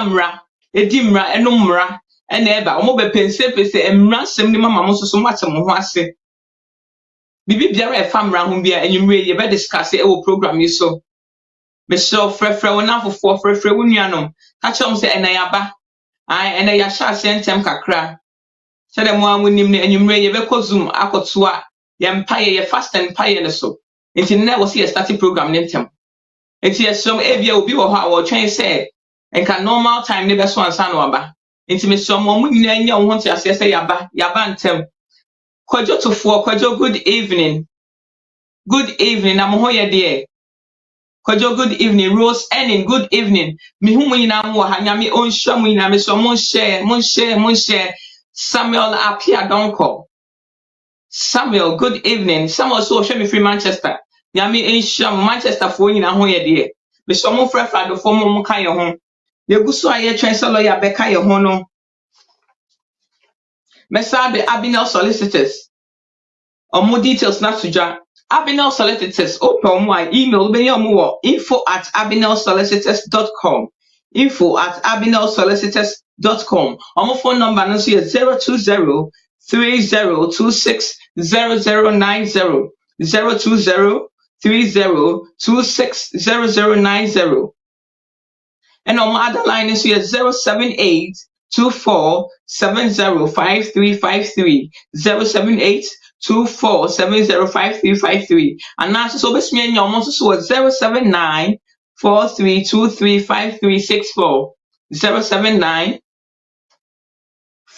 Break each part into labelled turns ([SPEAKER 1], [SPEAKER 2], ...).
[SPEAKER 1] mra edi mra eno mra ena eba omo be pense emra sem ni mama mo so mo atem ho ase bibi biara e famra ho bia enyumre ye be discuss e wo program yi so me so frefre wona fofo frefre wonuanom ka chom se ena yaba ai ena ya sha sentem kakra se dem wa munim ne enyumre ye be ko zoom akoto a ye mpaye ye fast and paye ne so enti na wo se ye start program ne ntem enti ye som ebia obi wo ho a wo twen se enka normal time ne be so ansa no aba enti me som mo nyina nya wo ho ntia se yaba ntem kwajo tofo kwajo good evening na mo ho ye de kwajo good evening Rose Enin good evening mi hu mo nyina mo ha nyame onhwa mo nyina me so mo share Samuel Apia Donko Samuel good evening Samuel so show me free Manchester nyame enhwa Manchester fo nyina ho ye de me so mo frefra do fo mo ka ye ho ye guso aye twen se lawyer be ka ye ho no Mesa the Abinel solicitors more details na suja Abinel solicitors open my email be your more info@abinelsolicitors.com info@abinelsolicitors.com my phone number no so 020 3026 0090 020 3026 0090 and on my other line is 078 24705353 07824705353 and now so best me your month so 079 43235364 079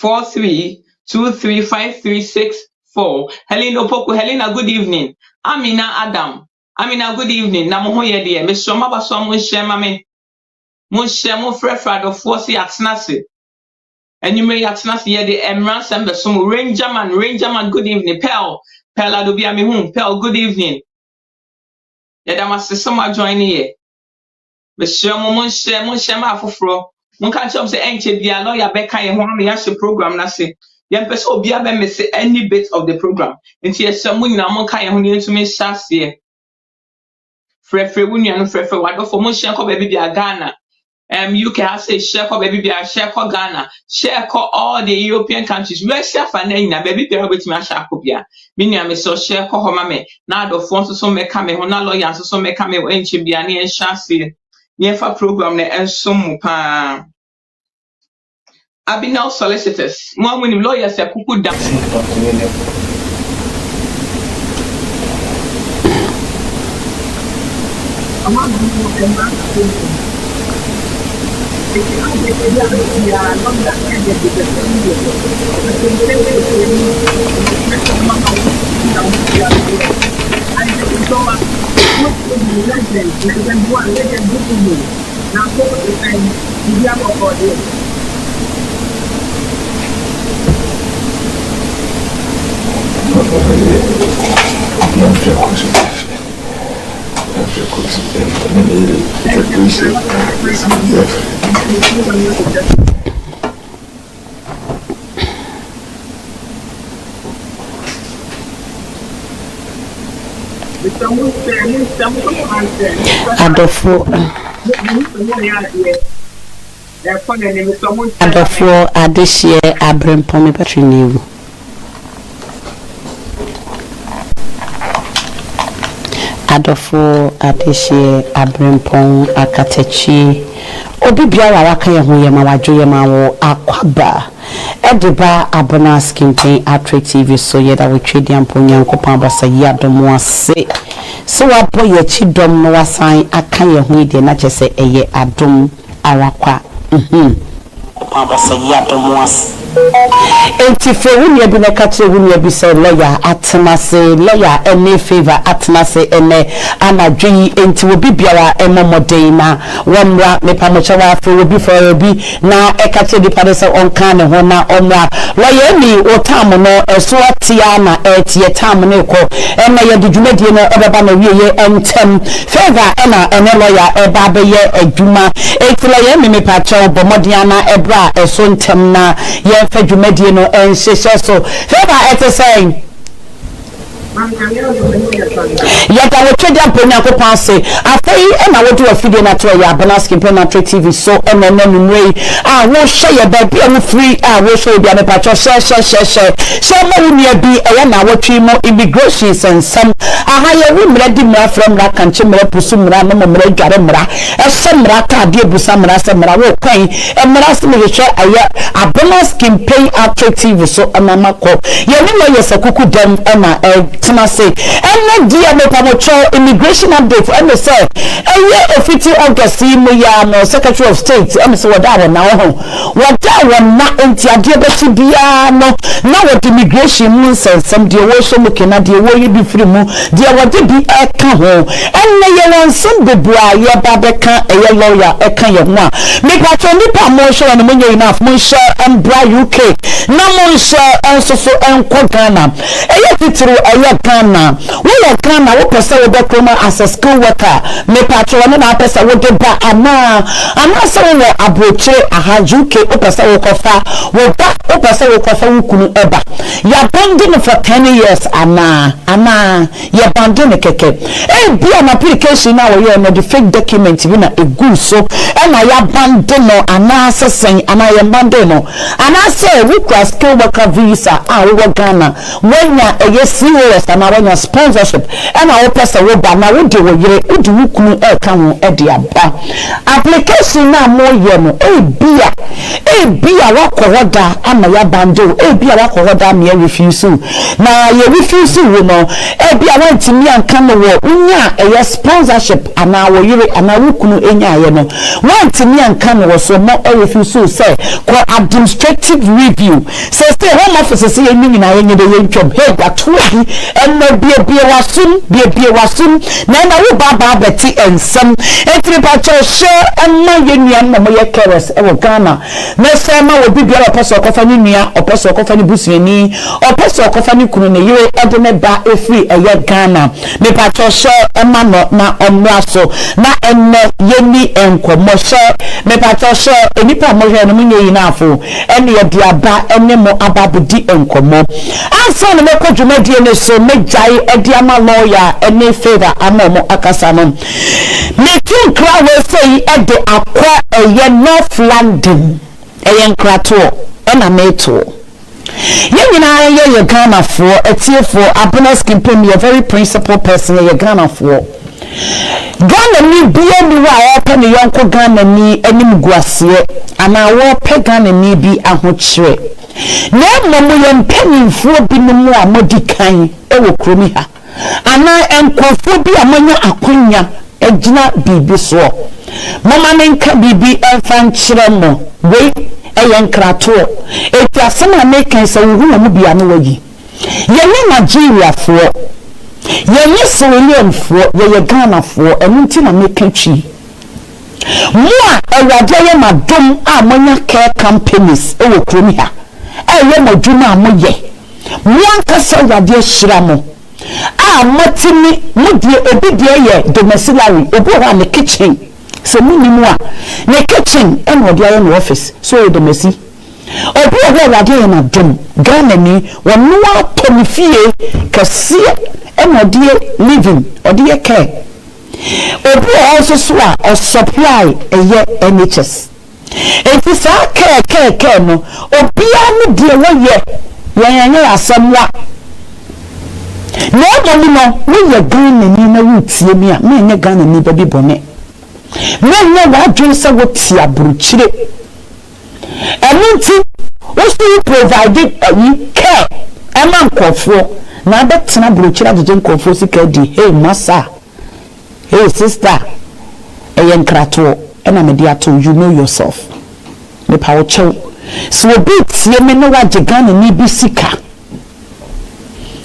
[SPEAKER 1] 43235364 Helena Opoku Helena good evening Amina Adam Amina good evening na mo ho ye de me so mabaso mo hye mame mo hye mo frefra do force atnase enyume atnase ye de emran sembe so mo ranger man good evening Pearl adobia me hu Pearl good evening ye da masese ma join ye me hye mo hye ma afoforo mo kan chom se enche bia lawyer be kan ye ho am ya hye program na se ye mpese obi abe me se any bit of the program enti ye se mo nyina mo kan ye ho ne ntumi hyase frefre wunia no frefre wado for mo hye ko ba bia Ghana UK has say share ko baby bia share ko Ghana share ko all the European countries we share fa na nyina baby bia obetimi a share ko bia minia me so share ko ho ma me na do fon so meka me ho na lawyer so meka me enchi bia na enhyase ne fa program na enso mu pa Abinel solicitors mo amunim lawyers e kuku da
[SPEAKER 2] Adofo adehye abrempon me patriniwu Adofo adehye abrempon akatechi obi biara waka ye ho ye ma wadwo ye ma wo akwaba ediba abona skinten attractive so ye da we twedi ampo nyankopon abasa yi adomo ase so wabo ye chi dom no wasan aka ye ho ide na chese eye adom arakwa abasa yi adomo ase enti fe wuni ebi na kache wuni ebi se lawyer atnase lawyer any favor atnase ene anadwi enti obi biara emomodei na wonra mepa mocha wa fe obi for obi na ekache di pade se onka ne ho na omra lawyer ni otam no eso atia na etie tam ne ko ene ye djumedie no ebeba na wieye entem favor ene lawyer eba be ye adwuma enti lawyer mepa cha obomodia na ebra eso ntem na ye fedwumedie no enhyehyɛ so favor ete saying Yet I will trade up when I pass it. After and I will do a video na to ya Banaskin Penatre TV so and then Ray. I will share your baby and free. I will show you the patch share. Some will be a yana watching more immigrations and some a higher room ready from Rack and Chimera Pusumra, Mamma Garamra, a Samrata, dear Busamra, Samra will pay and Marasmilitia a Banaskin Pay After TV so a Mama call. You know, yes, a cuckoo dam Emma. Say, and not dear immigration update. And say, a year of 50 August, no Secretary of State, and so what I now. What I want not into a dear Betibiano, now what immigration means, some dear worship looking at the way you be free, dear what did be a caho, and lay on some the boy, your babeca, a lawyer, a kind of one. Make what only promotion and money enough, Musha and Bra UK, no more share also so and Quagana. A Ghana. We are Ghana, we person with the as a school worker. Me patron and I person with the back and now saying we abroche a hajuke, we person with kofa, we back, we person with kofa ukunu eba. You abandon for 10 years, Anna, you abandon keke. Eh, be an application now, you know the fake document, you know a good so, and I abandon no, Anna saying, and I abandon no, and I say we cross school worker visa, we were Ghana, when you serious and I want your sponsorship and I hope so we now we do kunu come application na more yemo be a rock order and my bando be a rock order me refusal na you refusal we know be a want to me and come wo unya a sponsorship and I will yire and I kunu enya ye no want to me and come was so more refusal say call administrative review say stay home office say you na ye the job hey that and no be a wasum na we baba beti and some entry patcho share and my union na moye keres e Ghana na say ma we bibia opeso okofani nua opeso okofani busuani opeso okofani kunu ne yire edene ba efri eye Ghana me patcho share e ma no na omraso na enne yeni enkomo share me patcho share enipa mo hwe no munye yi na afo enne ye dia ba enne mo ababudi enkomo ansa no me kodwumadi ne so mejai ediama lawyer any favor amomo akasa no me tin kra we say e de akwa eye North London eye nkrato na meto yanyina ye Ghana for etiefo Abonas Kimpem a very principled person ye Ghana for Ghana ni bia ni wa open yonko Ghana ni anim guase ana wo pe Ghana ni bi ahokyere na mmom yempanimfo bi no mu amodikan ewo kromi ha ana enkofo bi amanya akonya egina bibi so mama nenka bibi enfan kyerɛ mo we eyenkrato etiasema mekan se wo mu bia no wagi yemi Nigeria fo yemi Sierra fo ye Ghana fo enunti na mekan twi moa awade ye madom amanya care companies ewo kromi ha eye modwuma amoye moanka se awade hyira mo matini mudie obidie ye domiciliary obo ha ne kitchen se minimu a ne kitchen en wode aye no office so e domiciliary obo ho awade ye na dom Ghana ni wonu atomfie kase en wode living wode care obo also so a supply eye NHS enti sa care no obia ne die wo ye yanya asamwa no we ye Ghana ni na wutie mi a me nye Ghana ni baby bone me nye wa dwen se wo tia buruchire eminti wo still provide care ema nkofo na betena buruchire ajeje nkofo sika di hey masa hey sister eyen krato ena me dia to you know yourself me power chew so obi tie me no wa je Ghana ni bi sika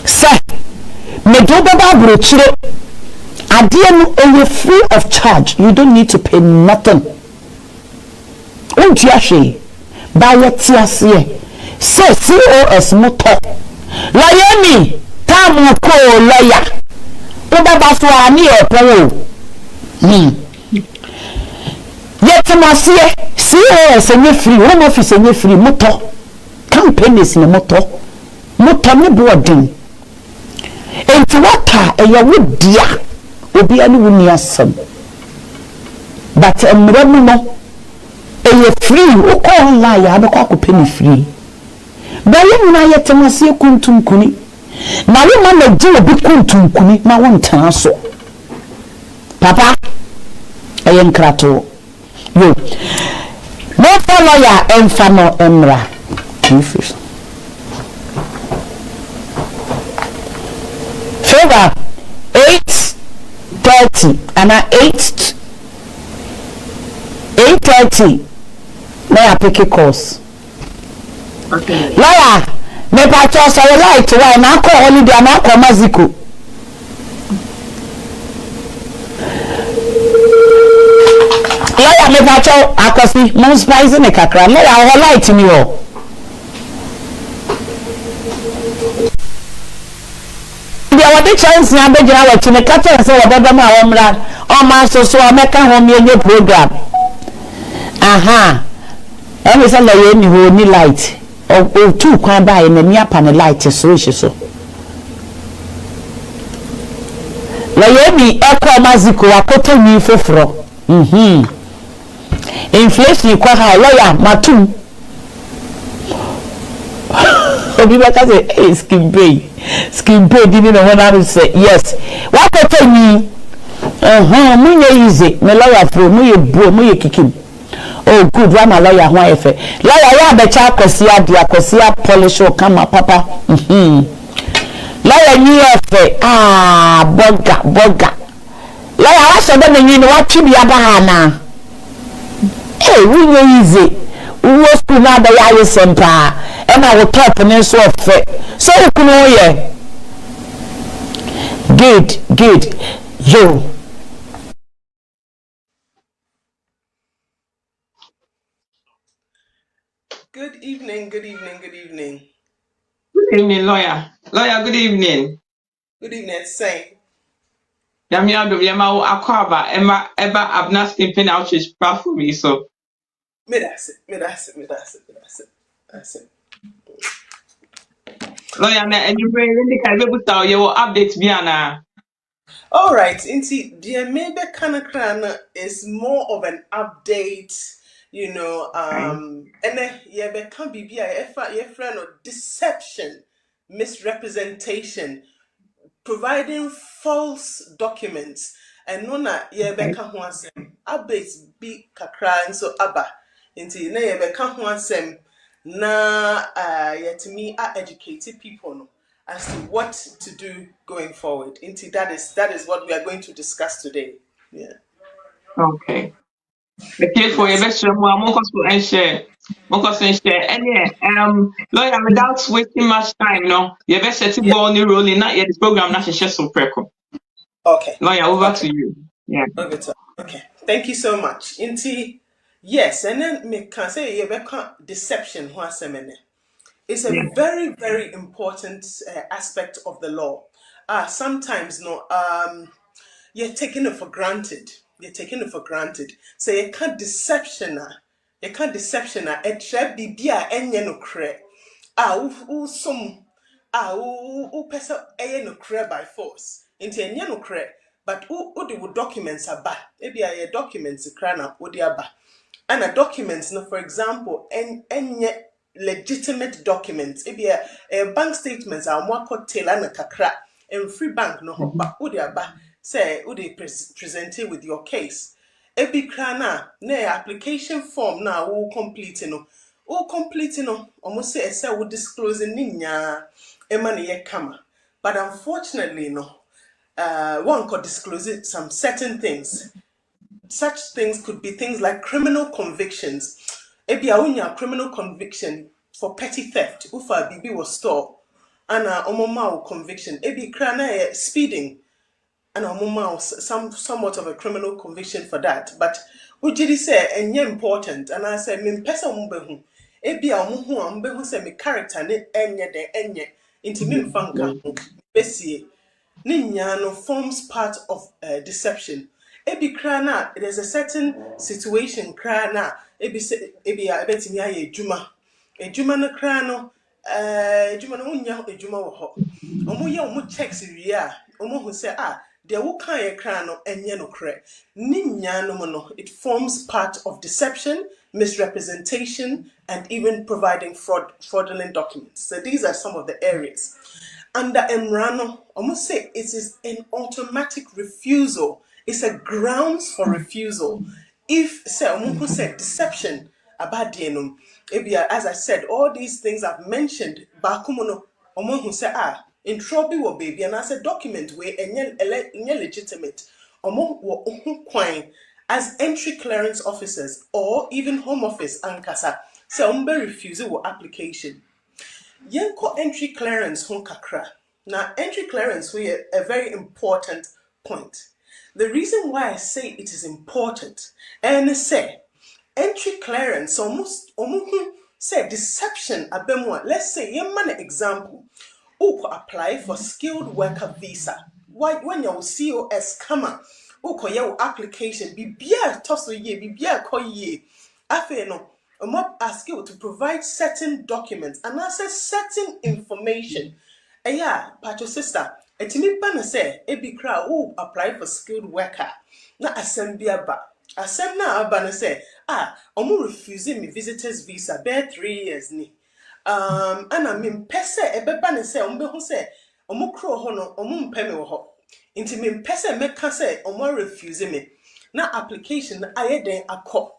[SPEAKER 2] say me do baba buruchire adie no free of charge. You don't need to pay nothing. Unti ahwe ba yeti ase say COS motor layani tamu ko lawyer to baba so ani opo yeti mase COS any free home office any free motor companies ni motor ni boarding enti waka e ya wodia obi ani woni asem but emremu no e free o ko online ya be kwa ko penny free ba ye na ye temase kuntum kuni na wo ma na di obi kuntum kuni ma won tan so papa e yen krato yo no follow ya emfa no emra refusal favor 8:30 and 8:30 na ya pick course.
[SPEAKER 1] Okay.
[SPEAKER 2] Lawyer, me pacho so light why na ko holiday na ko maziko. Lawyer me pacho akosi mo spice ne kakra. Lawyer ho light ni o. Dia wade chance na be gira wa tine kata se wa baba ma wa mra. O ma so ameka ho me nye program. Aha. Emi say lawyer ni ho ni light. O tu kwan ba na mi apa ne light so la yemi ekwa maziko akoto ni foforo inflation kwa ha lawyer matum obi ba ka say skin pay didn't know what I say yes wakoto ni munye easy me lawyer pro munye bro munye kikim. Oh good one my lawyer ho efe lawyer ya be cha akosia polish o kama papa lawyer ni efe boga lawyer wa so be ni ni wa twi aba ha na we easy we school na da ya sempa e na wo top ni so efe so ku no ye good yo.
[SPEAKER 3] Good evening.
[SPEAKER 1] Good evening, lawyer. Lawyer, good evening.
[SPEAKER 3] Good evening, Saint.
[SPEAKER 1] Yamia do yama akwaba eba abna skimping outreach platform so.
[SPEAKER 3] Me that's it.
[SPEAKER 1] Lawyer na anyway we can be able to your update bi ana.
[SPEAKER 3] All right, inti the maybe Kanakran is more of an update, and then yeah, can be your friend of deception, misrepresentation, providing false documents, and nona yebeka ho asem updates bi kakra nso aba nti na yebeka ho asem na yetimi educated people no as to what to do going forward. Nti that is what we are going to discuss today. Yeah.
[SPEAKER 1] Okay. Okay, for your best more share and lawyer without wasting much time no your best set
[SPEAKER 3] Yeah.
[SPEAKER 1] ball ni rolling not yet the program na share so preko.
[SPEAKER 3] Okay.
[SPEAKER 1] Lawyer over
[SPEAKER 3] Okay.
[SPEAKER 1] to you. Yeah.
[SPEAKER 3] Okay. Thank you so much. Nti yes, and then me can say yebeka deception ho asem ene. It's a
[SPEAKER 1] Yeah.
[SPEAKER 3] very, very important aspect of the law. Sometimes, you're taking it for granted. So you can't deception. It should be enye no kre. Some. Pesa enye no kre by force. Into enye no kre. But the documents are bad. Maybe your documents krana udi aba. And a documents, for example, any legitimate documents, it be a bank statements are more tail and a kakra and free bank no but udiaba say udi present it with your case. Ebi krana ne application form na wo complete no almost say we disclosing ninya emane ye kama. But unfortunately one could disclose some certain things. Such things could be things like criminal convictions. Ebi a criminal conviction for petty theft. Ufa bibi was store. And omoma conviction. Ebi krana speeding. And omoma somewhat of a criminal conviction for that. But ujidi say enye important. And I say min pesa umbehu. Ebi a umbehu say me character ne enye de enye. Inti min fanka besie. Ninyano forms part of deception. Ebi krana, there's a certain situation krana. Ebi se ebi a ebetimi aye ejuma. Ejuma no krano Juma no nya ejuma wo ho. Omo ye omo checks wie a, omo hu say de wo kan ye kran no enye no kre. Ni nya no mo no, it forms part of deception, misrepresentation, and even providing fraudulent documents. So these are some of the areas. Under Emrano, almost say it is an automatic refusal. It's a grounds for refusal. If say Omuku said deception about dienum, as I said, all these things I've mentioned, Bakumuno, Omuku say in trouble wo baby, and as a document where enye legitimate, Omo wo kwine as entry clearance officers or even home office ankasa. So umbe refusal wo application. Yenko entry clearance hon kakra. Now, entry clearance we a very important point. The reason why I say it is important, and say entry clearance almost say deception abemwa. Let's say you man example. Who could apply for skilled worker visa? Why when your COS come up, who could your application be toss ye, be call ye. Afe no, mob ask you to provide certain documents and answer certain information. Yeah, Pacho sister, etimi ba na say ebi kra who apply for skilled worker. Na asem bi aba. Asem na aba na say, omo refusing me visitors visa be 3 years ni. Ana mempɛ sɛ ɛbɛba ne sɛ ɔmbɛhu sɛ ɔmo kuro hɔ no ɔmo mpɛ me wɔ hɔ nti mempɛ sɛ mɛka sɛ ɔmo refuse me na application no ayɛ den akɔ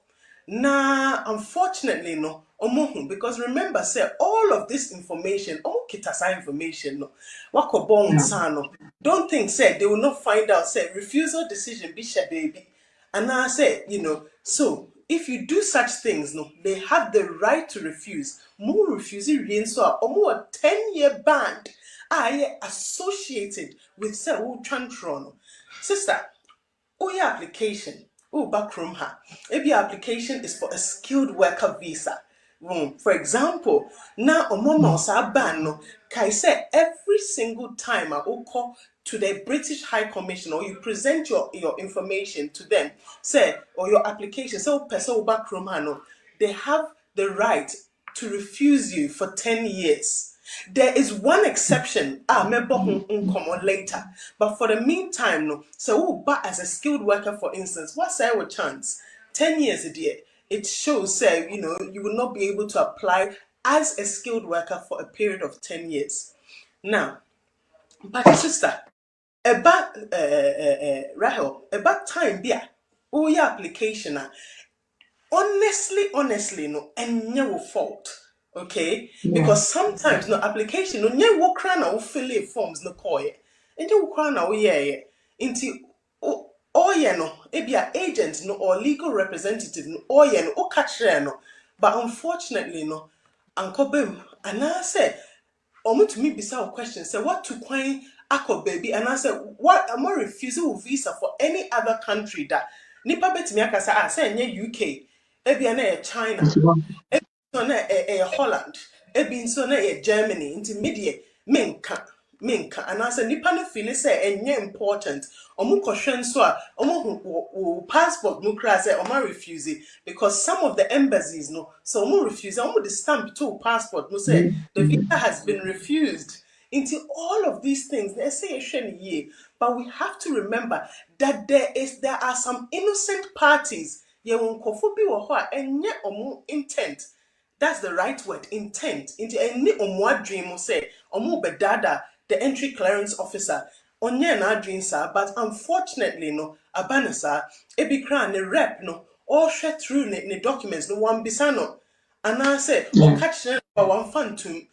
[SPEAKER 3] na unfortunately no ɔmo hu because remember say all of this information ɔmo kita saa information no wakɔ bɔ nsa no don't think say they will not find out say refusal decision bi hyɛ baby and I say so if you do such things, no, they have the right to refuse. More refusing so or more 10-year ban associated with say Chantron. Sister, your application, backroom ha. If your application is for a skilled worker visa. For example, now Omoma Osa ban no kai say every single time I call to the British High Commission or you present your information to them, say or your application, so person back from no, they have the right to refuse you for 10 years. There is one exception, maybe come on later. But for the meantime, no, so as a skilled worker, for instance, what's our chance? 10 years a year. It shows, say, you will not be able to apply as a skilled worker for a period of 10 years. Now, but sister, about Rahel, about time, yeah, your application, honestly, no, and no fault. Okay, because sometimes no application no nye wo kra na wo fill in forms no koye and you kra na wo ye into no ebia agent no or legal representative no no o catch no but unfortunately no anko bem and I say to me bisa question say what to kwan akọ baby and I said what am I refusing visa for any other country that nipa betimi aka say nye UK ebia na China so na Holland ebi nso na Germany into media menka and as a nipa no feel say enye important omo kohwe nso a omo passport no kra say omo refuse it because some of the embassies no so omo refuse omo the stamp to passport no say the visa has been refused into all of these things they say ye but we have to remember that there are some innocent parties ye won kofo bi wo ho a enye omo intent. That's the right word, intent. Into any dream say bedada the entry clearance officer onye na dream sir, but unfortunately no abanasa ebi kra ne rep no all share through ne documents no one bisano and I say catch one phantom.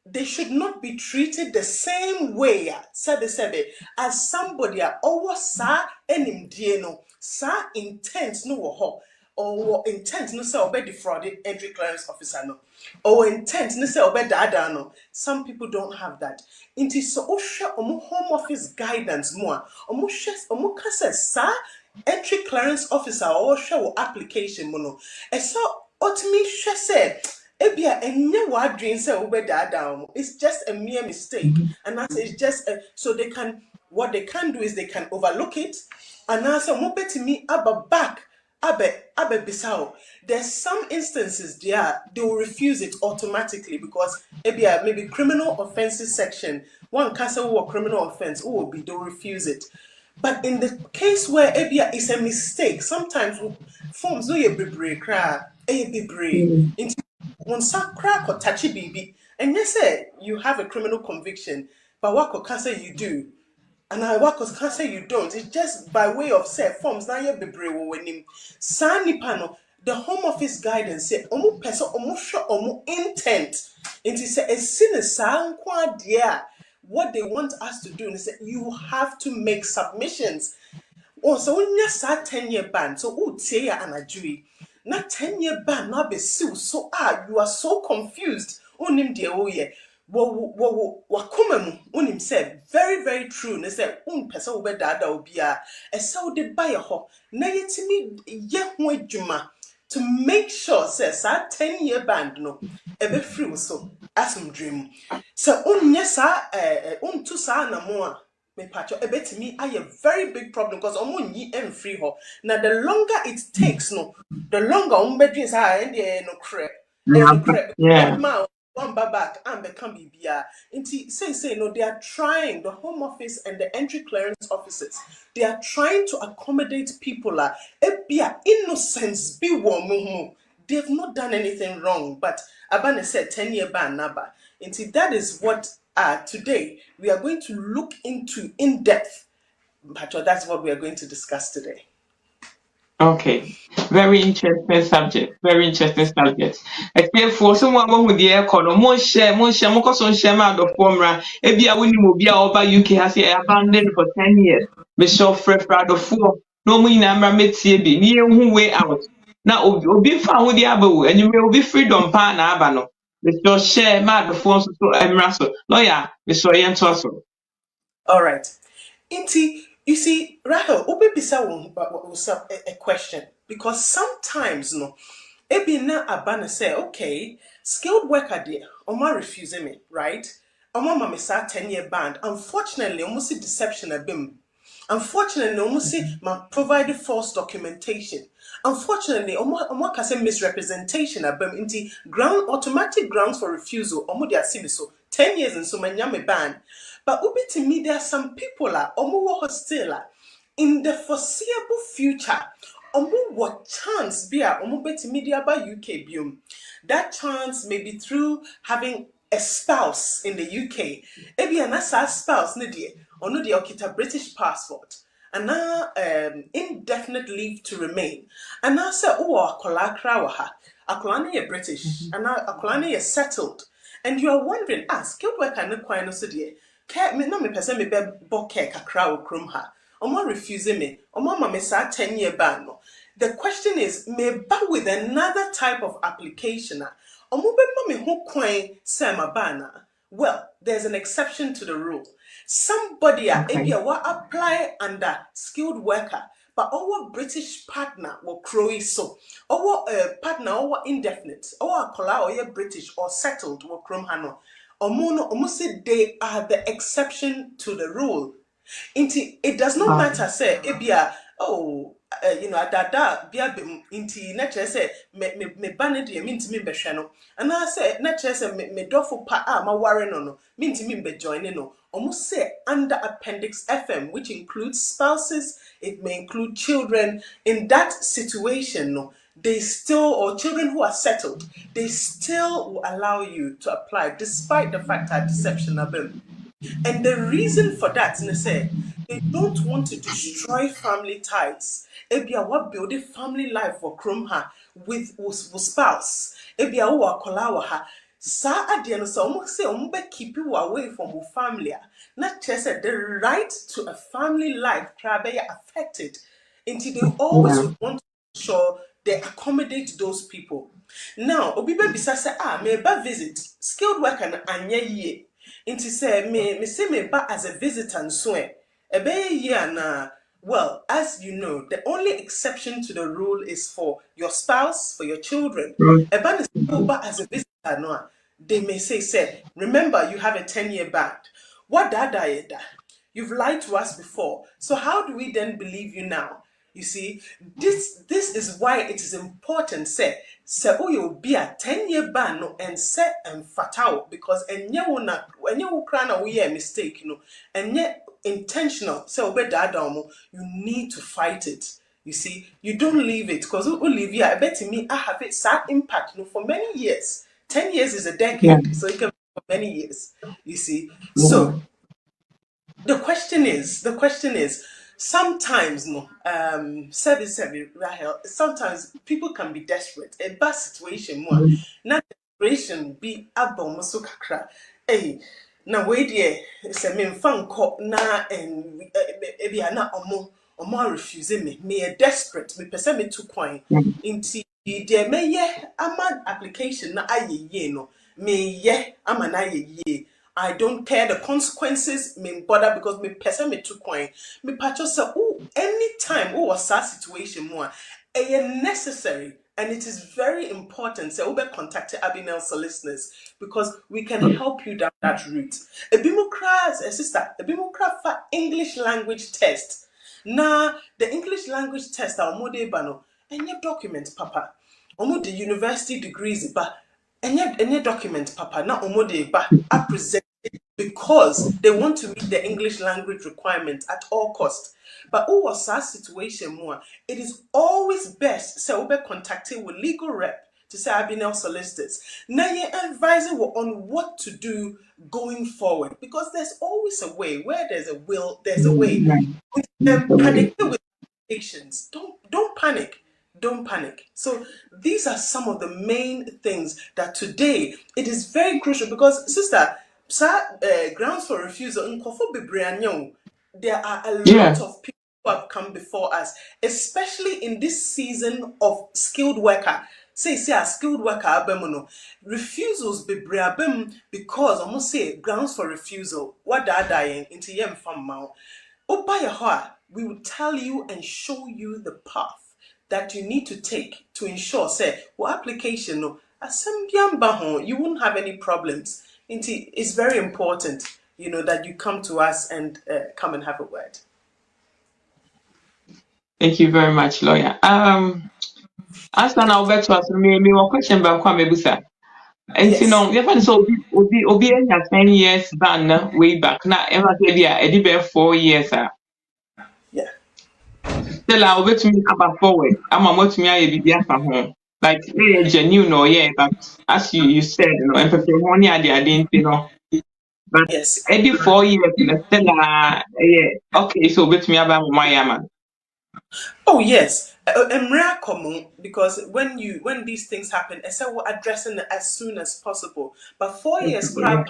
[SPEAKER 3] They should not be treated the same way as somebody always sa enim no sa intent no wo or intent no say obey defrauded entry clearance officer no or intent no say obey dada no. Some people don't have that. Inti so omo home office guidance more omo ka sa entry clearance officer or show application mono so otimi hwe say ebia enye wadwin say obey dada it's just a mere mistake and that is just so they can what they can do is they can overlook it and answer mo betimi aba back Abe Bissau, there's some instances there they will refuse it automatically because maybe criminal offenses section, one castle or criminal offense, who will be they'll refuse it. But in the case where ebia is a mistake, sometimes forms no ye bebre cra, bebre. Into one crack or touchy baby. And yes, say you have a criminal conviction, but what can say you do? And I work because can't say you don't. It's just by way of say forms now you're bebre when him. Sani panel, the Home Office guidance say omu person omu show omu intent. It is a sin sound quite dear. What they want us to do is that you have to make submissions. Oh, so when you start 10-year ban, so say anajui. Not 10-year ban, not be so you are so confused. Unim de oye. Wakumemu unim said very, very true. Ne said person ube dada obia. E so de buy a ho. Na yetimi ye juma to make sure says that 10-year ban no ebe free so asum dream. So unyesa untu sa na moa. Me patcho ebetimi a very big problem because omunyi em free ho. Now the longer it takes no, the longer umbedwin sa no crap. No crap.
[SPEAKER 1] Yeah.
[SPEAKER 3] One back and become BBR. Say no, they are trying, the Home Office and the entry clearance offices, they are trying to accommodate people innocence be warm. They've not done anything wrong, but Abane said 10-year ban naba. That is what today we are going to look into in depth. But that's what we are going to discuss today.
[SPEAKER 1] Okay. Very interesting subject. Very interesting subject. For someone who the air corner, more share, more share out of formula. Ebi a winning will be over UK has abandoned for 10 years. Be so fresh proud of 4. No more number metie be near who way out. Now obi found with the abo and you will be freedom pan abano. Be so share mad before so emraso. Lawyer, be so yen tosso.
[SPEAKER 3] All right. You see, Rahel, Obi Bisa was a question because sometimes no, ebi na abana say, okay, skilled worker there, Oma refusing me, right? Oma mama sa 10-year ban. Unfortunately, almost deception a bim. Unfortunately, almost provided false documentation. Unfortunately, almost can say misrepresentation a bim into automatic grounds for refusal. Almost they are so 10 years and so many ban. But ubi to me, there are some people omu hostile in the foreseeable future. Omu what chance be omu beti media by UK bium. That chance may be through having a spouse in the UK. Ebi anasa spouse ne or no okita British passport. And now indefinite leave to remain. And now say akola krawaha. Akola ne British. And now akola ne settled. And you are wondering, skilled worker no kwai no so dear. Me no me person me be boke kakra wo krom ha. Omo refusing me. Omo ma me sa 10-year ban no. The question is, me ba with another type of application. Omo be ma me ho kwan say ma ban. Well, there's an exception to the rule. Somebody ebia wa apply under skilled worker, but our British partner will crow so. Our partner, our indefinite, our kola or British or settled will chrome hano. Omusi they are the exception to the rule. It does not matter, say, ebia, dada, bia inti nature say, me baned ye mean to me beshano. And I say, nature say, me dofo pa ma warren no, mean to me be joining no. Almost say under Appendix FM, which includes spouses, it may include children. In that situation, no, they still, or children who are settled, they still will allow you to apply despite the fact that deception have been. And the reason for that, they don't want to destroy family ties. Ebia what build a family life for Krumha with spouse. Ebia wa kolawa sa adie no so almost say keep you away from your family. Not just the right to a family life be affected. Until they always would want to ensure they accommodate those people. Now, Obibe bisa say me ba visit skilled worker na anya ye. Inti say me say me ba as a visitor so na. Well, as you know, the only exception to the rule is for your spouse, for your children. Eba is ba as a visitor no. They may say, remember you have a 10-year ban. What da? You've lied to us before. So how do we then believe you now? You see, this is why it is important. Say will be a 10-year ban no and set and fatal because and you crana we a mistake, and yet intentional. So you need to fight it. You see, you don't leave it because who leave here. I bet me I have it sad impact, for many years. 10 years is a
[SPEAKER 1] Yeah.
[SPEAKER 3] decade, so it can be for many years. You see,
[SPEAKER 1] Yeah.
[SPEAKER 3] so the question is sometimes service Rahel, sometimes people can be desperate a bad situation more na desperation be abom so kakra eh na we dey say me mfa nkọ na e be na omo refuse me a desperate me pese me too kwan inti dey meye ama application na ayeye no me ye ama na ayeye. I don't care the consequences, me bother because me person me too coin. Me patcho say, oh, anytime, oh, was that situation more, necessary. And it is very important. So, we contact Abinel listeners because we can help you down that route. A bimokras, a sister, a bimokra for English language test. Now, the English language test, our mode bano, and your document, papa. Omo the university degrees, but any document, papa, na omo de ba I present it because they want to meet the English language requirements at all costs. But who was that situation more? It is always best so we be contacting with legal rep to say I've been now solicitors. Now you advising on what to do going forward because there's always a way. Where there's a will, there's a way. Panic with patients. Don't panic. Don't panic. So these are some of the main things that today it is very crucial because sister, grounds for refusal nkofo bebre anyo. There are a lot
[SPEAKER 1] Yeah.
[SPEAKER 3] of people who have come before us, especially in this season of skilled worker. Say a skilled worker abemono refusals bebre abem because almost say grounds for refusal. What da dying into yem fam mouth. By your heart, we will tell you and show you the path that you need to take to ensure, say, well, application, no, you won't have any problems. It's very important, that you come to us and come and have a word.
[SPEAKER 1] Thank you very much, lawyer. As now bet to us me one question back kwa mebusa. And you know,
[SPEAKER 3] Yes,
[SPEAKER 1] you find so obi enya 10 years ban na way back. Na ever say dia e be 4 years
[SPEAKER 3] yeah,
[SPEAKER 1] still I will to me about forward. I'm a much me I be afa ho. Like genuine or yeah, but as you said, and people money are they didn't but
[SPEAKER 3] yes.
[SPEAKER 1] every 4 years still yeah, okay, so with me about my man.
[SPEAKER 3] Oh yes, rare common because when these things happen, I said we're addressing it as soon as possible. But 4 years crap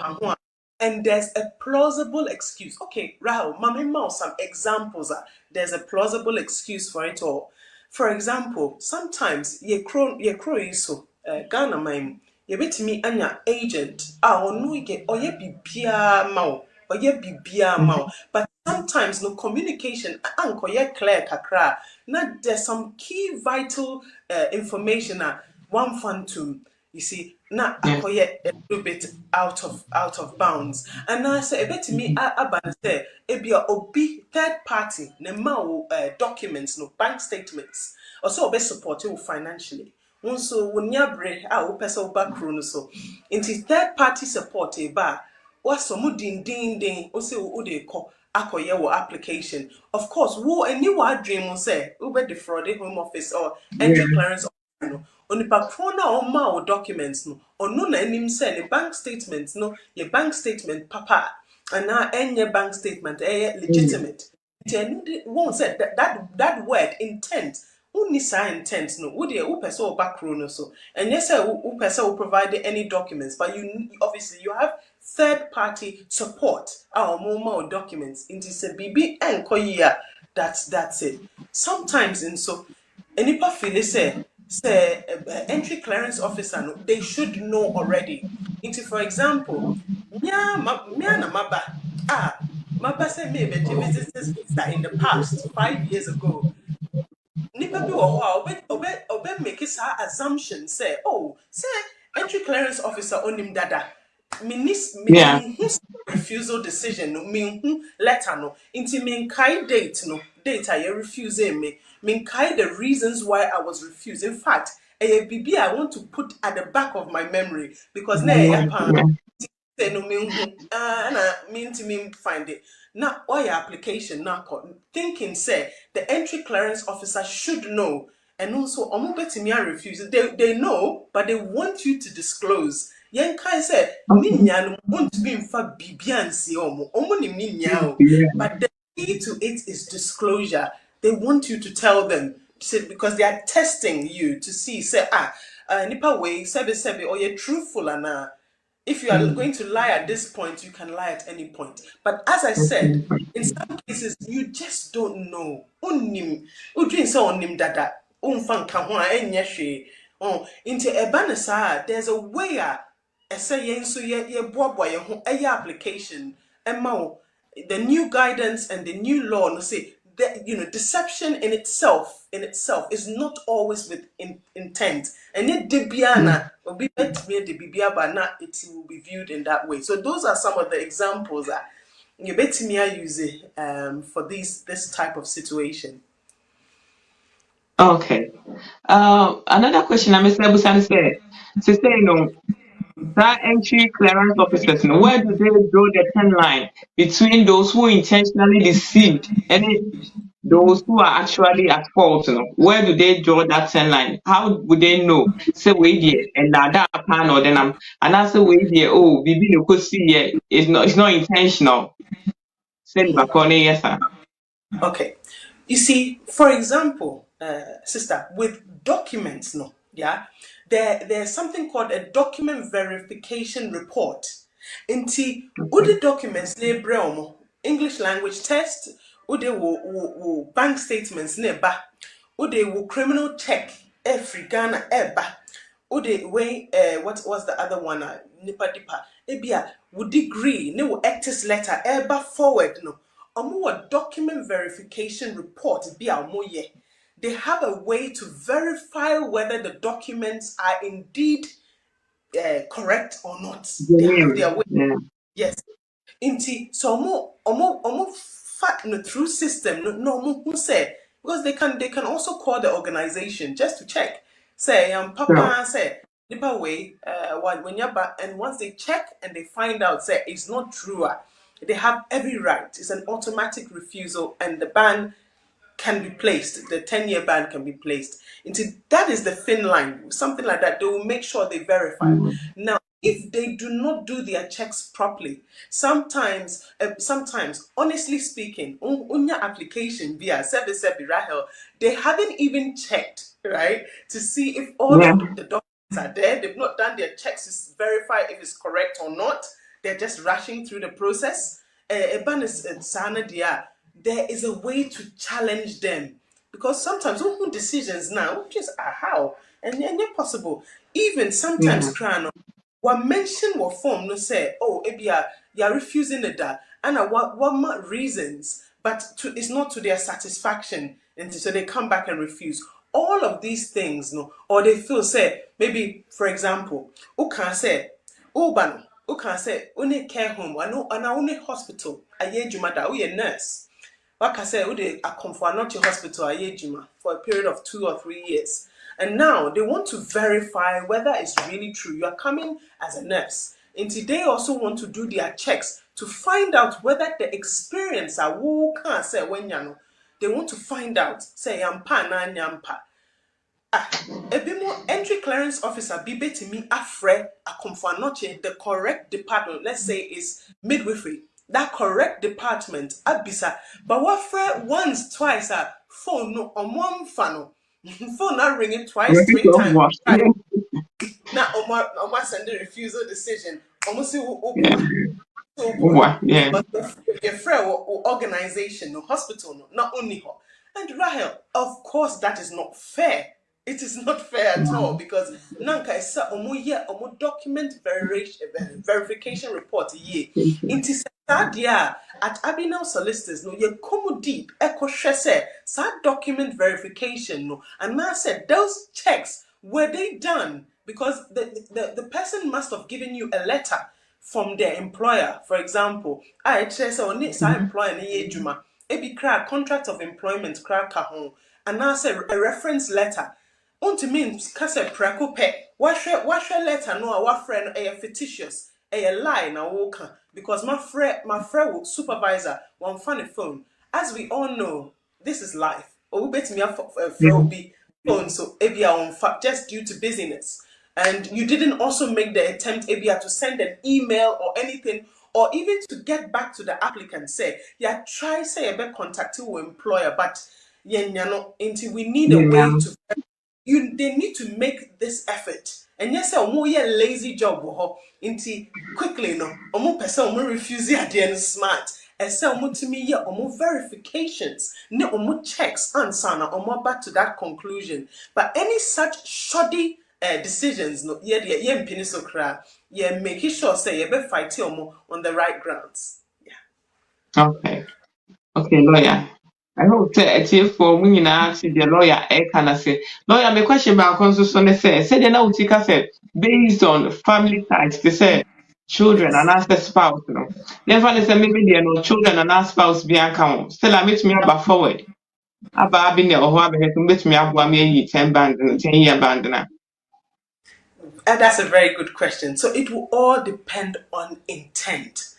[SPEAKER 3] and there's a plausible excuse. Okay, Rahul, Mami Mouse, some examples are there's a plausible excuse for it all. For example, sometimes ye crow so Ghana mine ye bet me anya agent no get oye bibia ma oye bibia ma but sometimes no communication anko ye clear kakra na there's some key vital information one fun to you see na
[SPEAKER 1] Yeah.
[SPEAKER 3] akoye a little bit out of bounds and I say a bit me aban say ebia obi third party ne ma documents no bank statements also obe support you financially so when yabre pesa oba kro no so into third party support e ba waso mu din o se o de ko akoye wo application of course wo any wa dream say we be defraud home office or entry
[SPEAKER 1] Yeah.
[SPEAKER 3] clearance office no onipa kro na o ma o documents no ono na anim say ne bank statements no your bank statement papa and now any bank statement legitimate won't say that word intent unni saa intent no wo de wo pese wo backrow no so and yes wo pese wo provide any documents but you obviously you have third party support our more documents into say bibi enkoyia that's it sometimes in so enipa feel say entry clearance officer no they should know already into for example mia na maba maba say me be visitors visa in the past 5 years ago nipa bi wɔ hɔ a obe make saa assumption say oh say entry clearance officer onim dada
[SPEAKER 1] Yeah.
[SPEAKER 3] refusal decision no letter no into date no date I refuse me the reasons why I was refused. In fact, a BB I want to put at the back of my memory because
[SPEAKER 1] Yeah.
[SPEAKER 3] say no na mean to me find it now why your application now thinking say the entry clearance officer should know and also me refuse they know but they want you to disclose yen kai say
[SPEAKER 1] Okay.
[SPEAKER 3] ninya no want to be in fact bibiansi ni ninya
[SPEAKER 1] Yeah.
[SPEAKER 3] but the key to it is disclosure. They want you to tell them because they are testing you to see say nipa way sebe or you're truthful and if you are going to lie at this point, you can lie at any point. But as I said, in some cases, you just don't know. Unnim, udrin so onim dada, unfan kahwa enyeshe. Oh, into ebanasa, there's a way say yen so ye boy ye application. Emma, the new guidance and the new law, no say that deception in itself is not always with intent and yet debiana will be it will be viewed in that way. So those are some of the examples that you bet me I use it for this type of situation.
[SPEAKER 1] Okay. Another question I Mr. Busan said, that entry clearance officers, where do they draw the thin line between those who intentionally deceived and those who are actually at fault? Where do they draw that thin line? How would they know? Say wait there and that pan or then and I say wait there. Oh, bibi no could see it's not intentional. Say back on yes sir.
[SPEAKER 3] Okay. You see, for example, sister, with documents, no, yeah, there's something called a document verification report. Inti,
[SPEAKER 1] Okay.
[SPEAKER 3] udi documents ne brelmo, English language test, udi wo bank statements ne ba, udi wo criminal check, every Ghana eba. Ode when what was the other one nipa dipa ebia would degree ne wo actors letter eba forward no omo document verification report be omo ye they have a way to verify whether the documents are indeed correct or not. They have
[SPEAKER 1] Genuine.
[SPEAKER 3] their way.
[SPEAKER 1] Yeah.
[SPEAKER 3] Yes. Inti so omo fat no through system no who say because they can also call the organization just to check. Say
[SPEAKER 1] So,
[SPEAKER 3] papa say nipa way when you're back and once they check and they find out say it's not true they have every right. It's an automatic refusal and the ban can be placed, the 10-year ban can be placed. Into that is the thin line, something like that. They will make sure they verify. Now, if they do not do their checks properly, sometimes, honestly speaking, unya application via service Rahel, they haven't even checked, right, to see if all
[SPEAKER 1] yeah.
[SPEAKER 3] of the documents are there. They've not done their checks to verify if it's correct or not. They're just rushing through the process. There is a way to challenge them because sometimes who decisions now just how and they're possible even
[SPEAKER 1] Yeah.
[SPEAKER 3] sometimes crown what mention what form no say oh ebia you're refusing it that and what reasons but it's not to their satisfaction and so they come back and refuse all of these things no or they feel say maybe for example who can say Uban, who can say, only care home, and only hospital, a year jumada, we a nurse. Like I said, we a Comfort hospital, a year juma, for a period of 2 or 3 years. And now they want to verify whether it's really true. You are coming as a nurse. And today also want to do their checks to find out whether the experience are who can say when you know. They want to find out, say, yampa na nyampa. Ebimo entry clearance officer be betimi afre akomfanoche the correct department let's say is midwifery that correct department abisa but what fre once twice phone no omon fano phone not ringing twice
[SPEAKER 1] Repeat
[SPEAKER 3] three
[SPEAKER 1] of
[SPEAKER 3] times
[SPEAKER 1] what?
[SPEAKER 3] right now oma send the refusal decision almost
[SPEAKER 1] Yeah.
[SPEAKER 3] so boy,
[SPEAKER 1] What? Yeah.
[SPEAKER 3] because your friend or organization, no hospital, no, not only her. And Rahel, of course, that is not fair. It is not fair at all because Nanka is omo ye omo document verification report ye. Inti sad yeah at Abinel solicitors no ye come deep echo shese sad document verification no and I said those checks were they done because the person must have given you a letter from their employer. For example, I say only sa employer ni ejuma. Ebi kra contract of employment kra ka ho. And now say a reference letter. Unto means kase preko pe. Wahwe letter no our friend a fictitious. A lie na woka because my friend supervisor one funny phone. As we all know, this is life. Or bet me a be phone so ebia on fact just due to busyness. And you didn't also make the attempt ebia to send an email or anything or even to get back to the applicant say yeah try say a bit contact your employer but yeah until we need a way to they need to make this effort. And yes, a more lazy job into quickly no person refuse again smart. And so to me yeah verifications no checks answer na back to that conclusion. But any such shoddy decisions no yeah so cry yeah making sure say you be fighting on the right grounds. Yeah.
[SPEAKER 1] Okay. Okay, lawyer. I hope that it's for me now see the lawyer can say. Lawyer, my question about consultation say they now take say based on family ties, they say children and
[SPEAKER 3] Yes.
[SPEAKER 1] as the spouse, you know. Never say maybe there are no children and as spouse be account. Still I meet me about forward. About being there or how be meet me about me 10 year band now.
[SPEAKER 3] That's a very good question. So it will all depend on intent.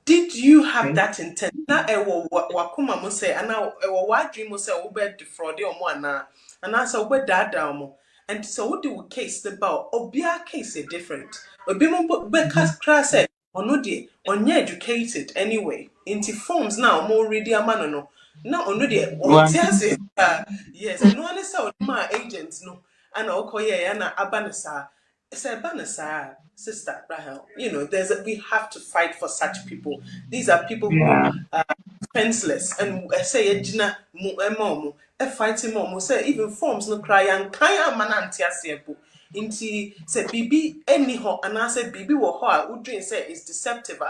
[SPEAKER 3] Did you have
[SPEAKER 1] Okay.
[SPEAKER 3] that intent? Na ewo wakuma mo say ana ewo wadri mo say wo be defraud o mo ana ana say wo be dada mo. And so what do we case the about obia case is different. Obi mo be cast say ono de onye educated anyway. Into forms now more ready amano no. Now ono de on
[SPEAKER 1] One.
[SPEAKER 3] tiase. Yes, and no one say my agents no. Ana okoye ana abanasa. Say Banasa, Sister Rahel, we have to fight for such people. These are people who
[SPEAKER 1] Yeah.
[SPEAKER 3] are defenseless. And say, Gina, mom, a fighting mom, say, even forms no cry and kaya manantia sebo. Inti say, Bibi, anyhow, and I said, Bibi, wo hoa, Udrin say, is deceptive.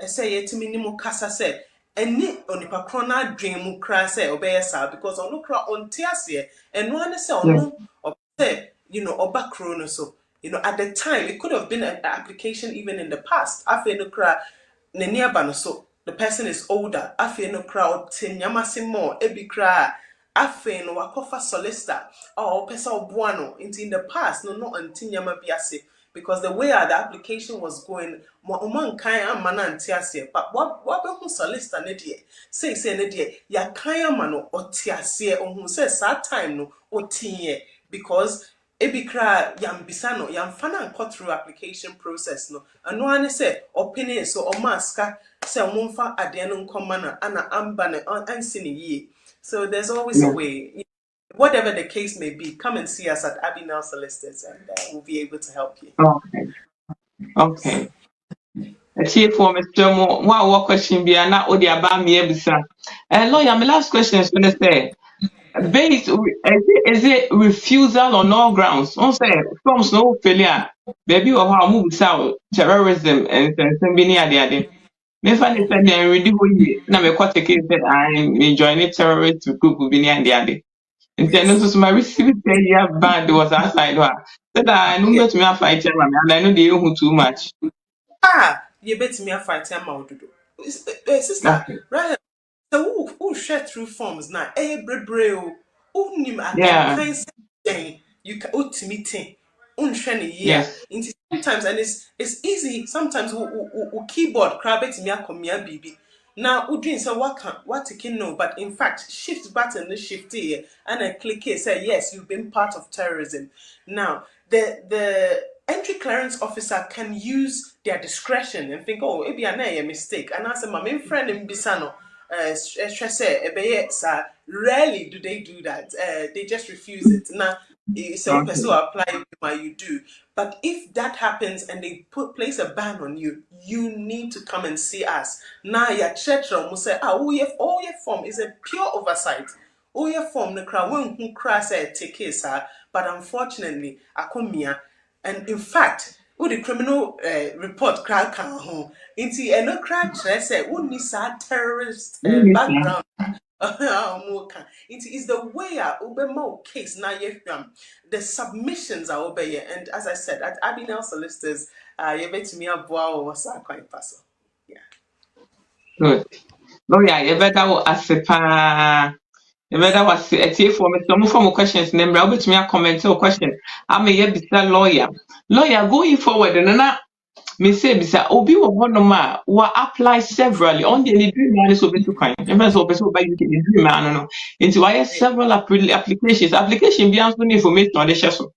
[SPEAKER 3] I say, yet minimum casa say, and ni onipa krona dream mu cry say, obey sa, because on no cry on tiasie, and one say, on
[SPEAKER 1] Yes.
[SPEAKER 3] no, or say, oba krono so. At the time, it could have been an application even in the past. Afe no kra ne nearby no so the person is older. Afe no kra o nyamase more ebi kra. Afe no wakofa solicitor or person obuano. In the past, no anti nyama biase because the way the application was going, mo oman kan amana antiase. But what be solicitor ne die? Say ne die ya kan amano otiase ohun say that time no otinye because ebikra yam bisano yam fana and through application process no ano ane say opinion so o maska say omfa ade no nkomana ana amba na ansini ye so there's always a
[SPEAKER 1] Yes.
[SPEAKER 3] way. Whatever the case may be, come and see us at Abinel Solicitors and we'll be able to help you.
[SPEAKER 1] Okay. Okay. Chief for Mr. Mo, one question be na odi aba me ebisa. Lawyer, my last question is going to say, based is it refusal on all grounds? On say forms no failure. Baby or how move out terrorism and be near the other. Me find it said then ready for you. Na me kwate case that I join a terrorist group be near the other. And then
[SPEAKER 3] Yes.
[SPEAKER 1] also my receipt 10 year band was outside her. That I know
[SPEAKER 3] Yeah.
[SPEAKER 1] bet me a fight and I know they owe too much.
[SPEAKER 3] You bet me a fight time out. Sister,
[SPEAKER 1] Okay.
[SPEAKER 3] right? So who share through forms now? Brebreo. Who nim again
[SPEAKER 1] Yeah.
[SPEAKER 3] kind thing you can ultimate unshani year.
[SPEAKER 1] Yes.
[SPEAKER 3] Into sometimes and it's easy. Sometimes we keyboard crab it me a comia bibi. Now Udrin say what taking no, but in fact shift button the shift here and I click here say yes, you've been part of terrorism. Now the entry clearance officer can use their discretion and think, oh, it be a mistake. And I say, my main friend in Bisano, rarely do they do that. They just refuse it. Now, it's a person
[SPEAKER 1] Okay.
[SPEAKER 3] who apply, you do. But if that happens and they place a ban on you, you need to come and see us. Now, your church will say, all your form is a pure oversight. All your form, the crowd won't cry, say, take case, but unfortunately, I come here. And in fact, with the criminal report crack home, into no crack say, who needs a terrorist
[SPEAKER 1] Let me see.
[SPEAKER 3] background It is the way our case now. The submissions are obey, and as I said, at Abinel solicitors, you bet me a bow was quite pass. Yeah.
[SPEAKER 1] Good. Lawyer, you better ask you better was a tea for me. Some form questions, name, Robert me a comment or question. I may yet be a lawyer. Lawyer, going forward, and now. Me say bisa obi wo hono ma wa apply severally on the dream man so betu kan e so person ba you the dream man no into why several application bi anso no information on the so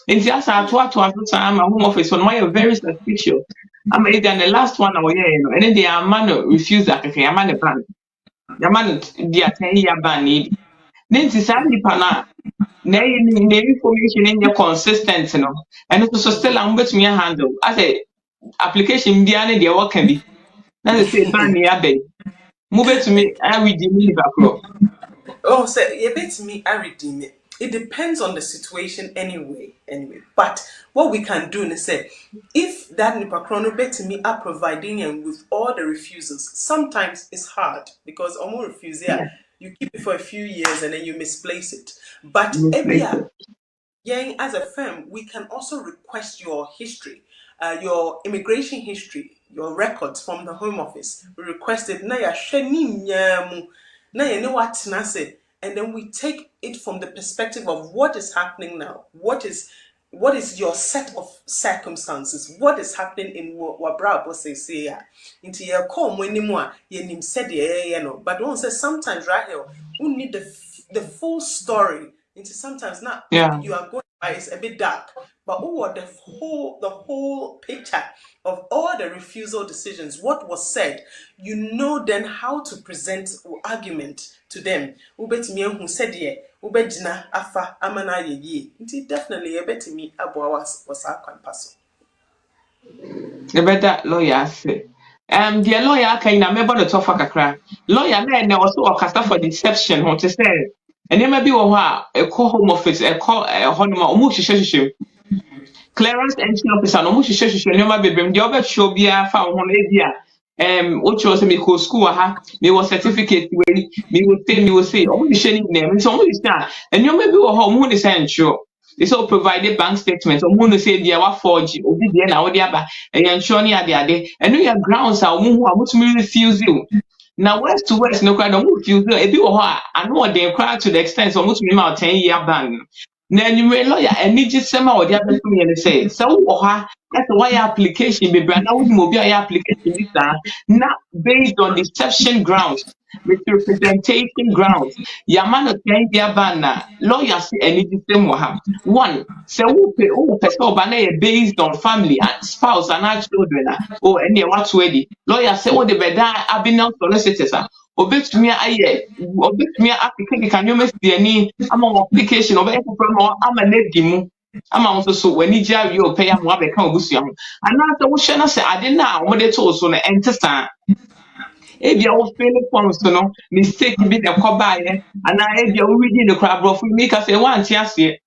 [SPEAKER 1] into as ato time home office on why very suspicious am e the last one away no and then they are man refuse that okay am the ban the man dia 10-year ban need then sa nipa na information in your consistent no and it so still am betumi handle as a application bia ne de wo ka bi na say ban ne abey mu betumi a redeem ni bakro.
[SPEAKER 3] Oh, so you bet me I redeem it. It depends on the situation anyway. But what we can do is say, if that nipacrono bet me are providing and with all the refusals, sometimes it's hard because almost refuse you keep it for a few years and then you misplace it. But as a firm, we can also request your history, your immigration history, your records from the Home Office. We request it. And then we take it from the perspective of what is happening now. What is your set of circumstances? What is happening in Wabra say into your call when you said but don't say sometimes right here we need the full story. Into sometimes now you are going by it's a bit dark, but the whole picture of all the refusal decisions, what was said, you know then how to present argument to them. Ubetimi who said ye, ubejina afa amana ye. Indeed, definitely a bet me abwa was our compass.
[SPEAKER 1] The better lawyer say. The lawyer can remember the tough kakra. Lawyer na also a casta for deception, what to say. And there may be a call home office, a call a honoma, almost clearance entry officer no mo hwehwehwehwe no ma bebrem de obetwo bia fa ho no bia what you say me ko school ha me was certificate we me will say o mo hwehwe ni name so mo hwehwe and you may be wo ho mo ni say nsure they so provided bank statement o mo no say bia wa forge obi bia na wo de aba e nsure ni ade and no your grounds a mo hu a mo to refuse you. Now west to west no crowd no refuse e bi wo ho a ano de crowd to the extent so mo to me ma 10-year ban. Na you lawyer any just sema or the other thing and say so that's why application be brand now with application this not based on deception grounds with representation grounds yamano can be banna lawyer say any the same one so who person based on family and spouse and our children or any what ready lawyer say what the better abinel solicitors obetumi application can you make any application of from ama ama so when you you pay am wa be kan obusia ho ana so wo hwe na se ade na wo de to so no entesa ebia wo feel forms no mistake bi de ko bae ana ebia wo read the crab bro me ka say wan ti ase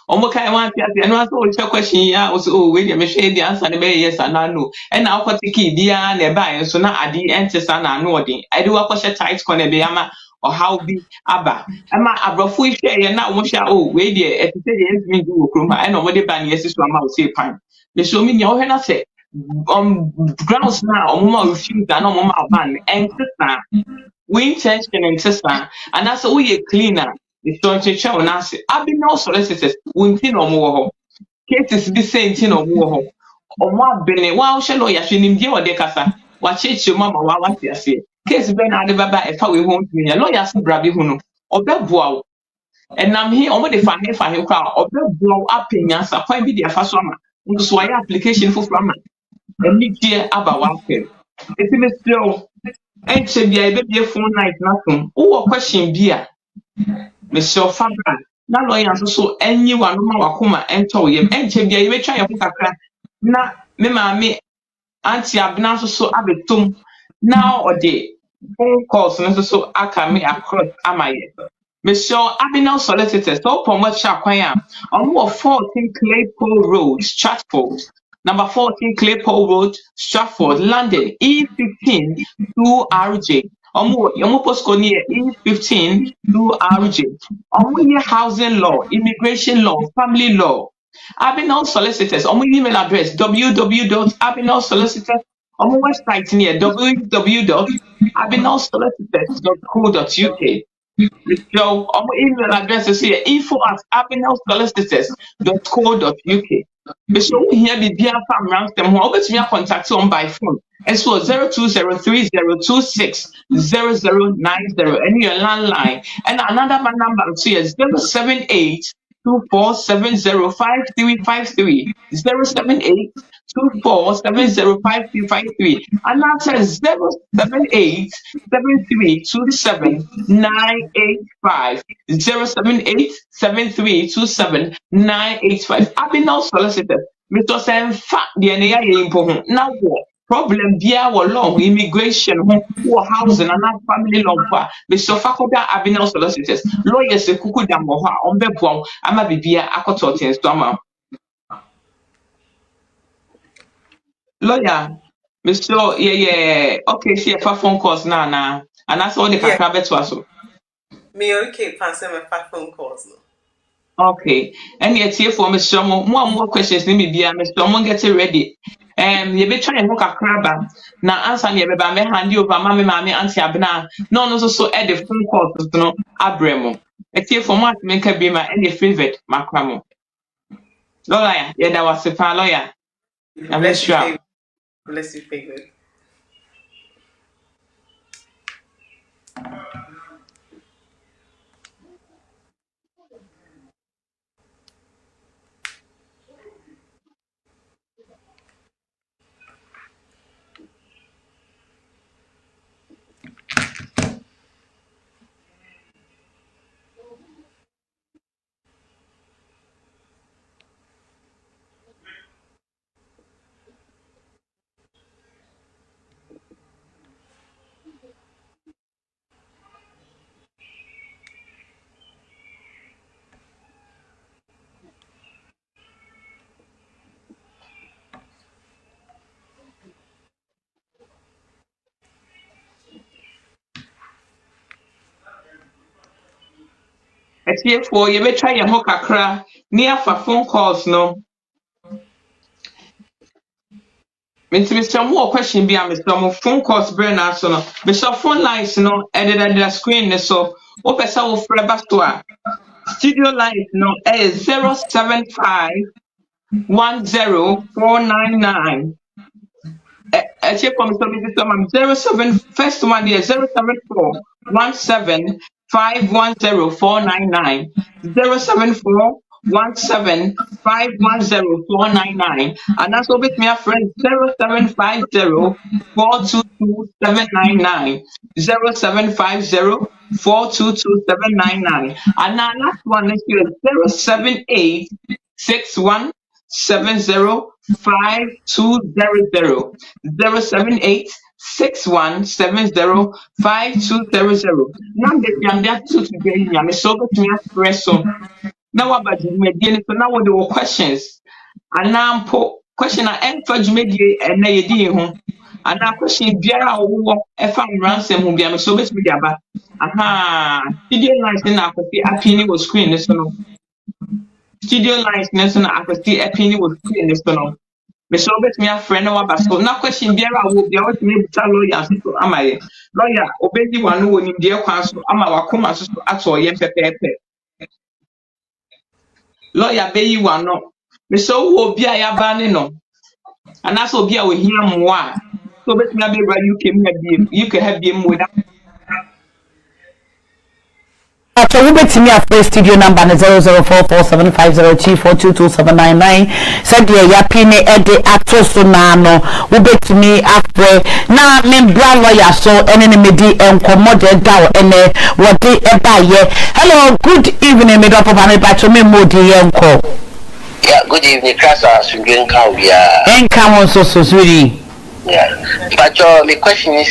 [SPEAKER 1] omo kai wan ti ase no so wo hwe question ya wo so we dey me hwe the answer ne be yes and no and na wo tiki bia na e bae so na ade entesa na no odin ade wo ko hwe tight corner be ama or how be aba ama abrofo hwe ye na wo hwe we dey e say dey ntimi do wo krom ha e no mo dey ban yes so ama wo say pan me so me nya wo hwe na say grounds now omo ma refuse na omo ma ban entesa we intention entesa and that's we cleaner the so ncheche na say abi no solicitors wonti no mo ho cases be saying no mo ho omo abene wa wo hwe lawyer hwe nimdie ode kasa wa cheche mama wa wati ase case be na ade baba e fa we ho ntumi ya lawyer se bra bi hu no obeboa wo enam he omo de fa he kwa obeboa wo apenya sa kwan bi de afa so ama nso wa application for ama eni die aba wa pem eti me still enche bia ebe bia phone night na phone wo question bia me so fabra na lawyer so enyi wa no ma wakoma ento yem enche bia ebe twa ye kakra na me ma me anti abna so abetom now or the phone calls so aka me across amaye Monsieur Abinel solicitors so promote Shakwaya on 14 Claypole Road, Stratford. Number 14 Claypole Road, Stratford, London, E15 2RJ. Omo postcode near E15 to RJ. Omo housing law, immigration law, family law. Abinal solicitors. Omo email address www.abinalsolicitors. Omo website near www.abinalsolicitors.co.uk. So, our email address is here info@abinalsolicitors.co.uk. So, here be dear from Ramsden, who always me contact on by phone. And so 020302600090 and your landline. And another number here is 07824705353 07824705353 and after 07873279885 07873279885. Abinal solicitor. Mr. Senfa, the NAIA impo now what? Problem via or law, immigration, or housing, and not family law. Mr. Fakoda Abinal solicitors. Lawyers, a cuckoo damoha, on the bomb, I'm a bibia, akotot and stomach. Lawyer, Mr. Yeah. Okay, see a phone calls now. And that's all the kakra to us.
[SPEAKER 3] Me okay, pass my phone calls.
[SPEAKER 1] Okay. And yet here for Mr. More questions, maybe be Mr. Mon get ready. You be trying to hook a crab. Now answer me about me hand you over mammy, auntie Abna. No, so add the phone calls to no Abremo. It's here for Mark make a beamer any favorite, Macramo. Lawyer, yeah, that was a lawyer. I'm not sure.
[SPEAKER 3] Bless you, favorite.
[SPEAKER 1] It's here for you may try your hook a cra near for phone calls no. Mr. More question be Mr. Phone calls burn out so no. Mr. Phone lines no edited the screen so what person will forever to studio lines no is 075104999. Check from Mr. 07 first one here 07417510499 07417510499 and that's what with me a friend 0750422799 07504222799 and now last one is here 07861705200 07861705200. Now the two today, I'm so good to me express so. Now about the media, so now there were questions. And now question I enter media and they did home. And now question Biara or if I'm ransom who be I'm so much media about. Aha, studio lines in our opinion was screen this one. Studio lines national apathy opinion was screen this one. Mr. Robert, me a friend of us. So now question Biara will be able to make lawyers to am I lawyer obey one who in the council am our commerce at all yen pepe. Lawyer be you one no. Mr. Wo be a banning no. And that's will be our here more. So bet me be where you can have him with that.
[SPEAKER 2] So we bet me a first studio number 00447502427999. Said the yapine ede actress nano. We bet me after na me bra lawyer so ene me di enkomode daw ene wodi eba ye. Hello, good evening me drop me patcho me modi enko.
[SPEAKER 4] Yeah, good evening, Krasa Swingen Kawia.
[SPEAKER 2] Enka so really.
[SPEAKER 4] Yeah. But my question is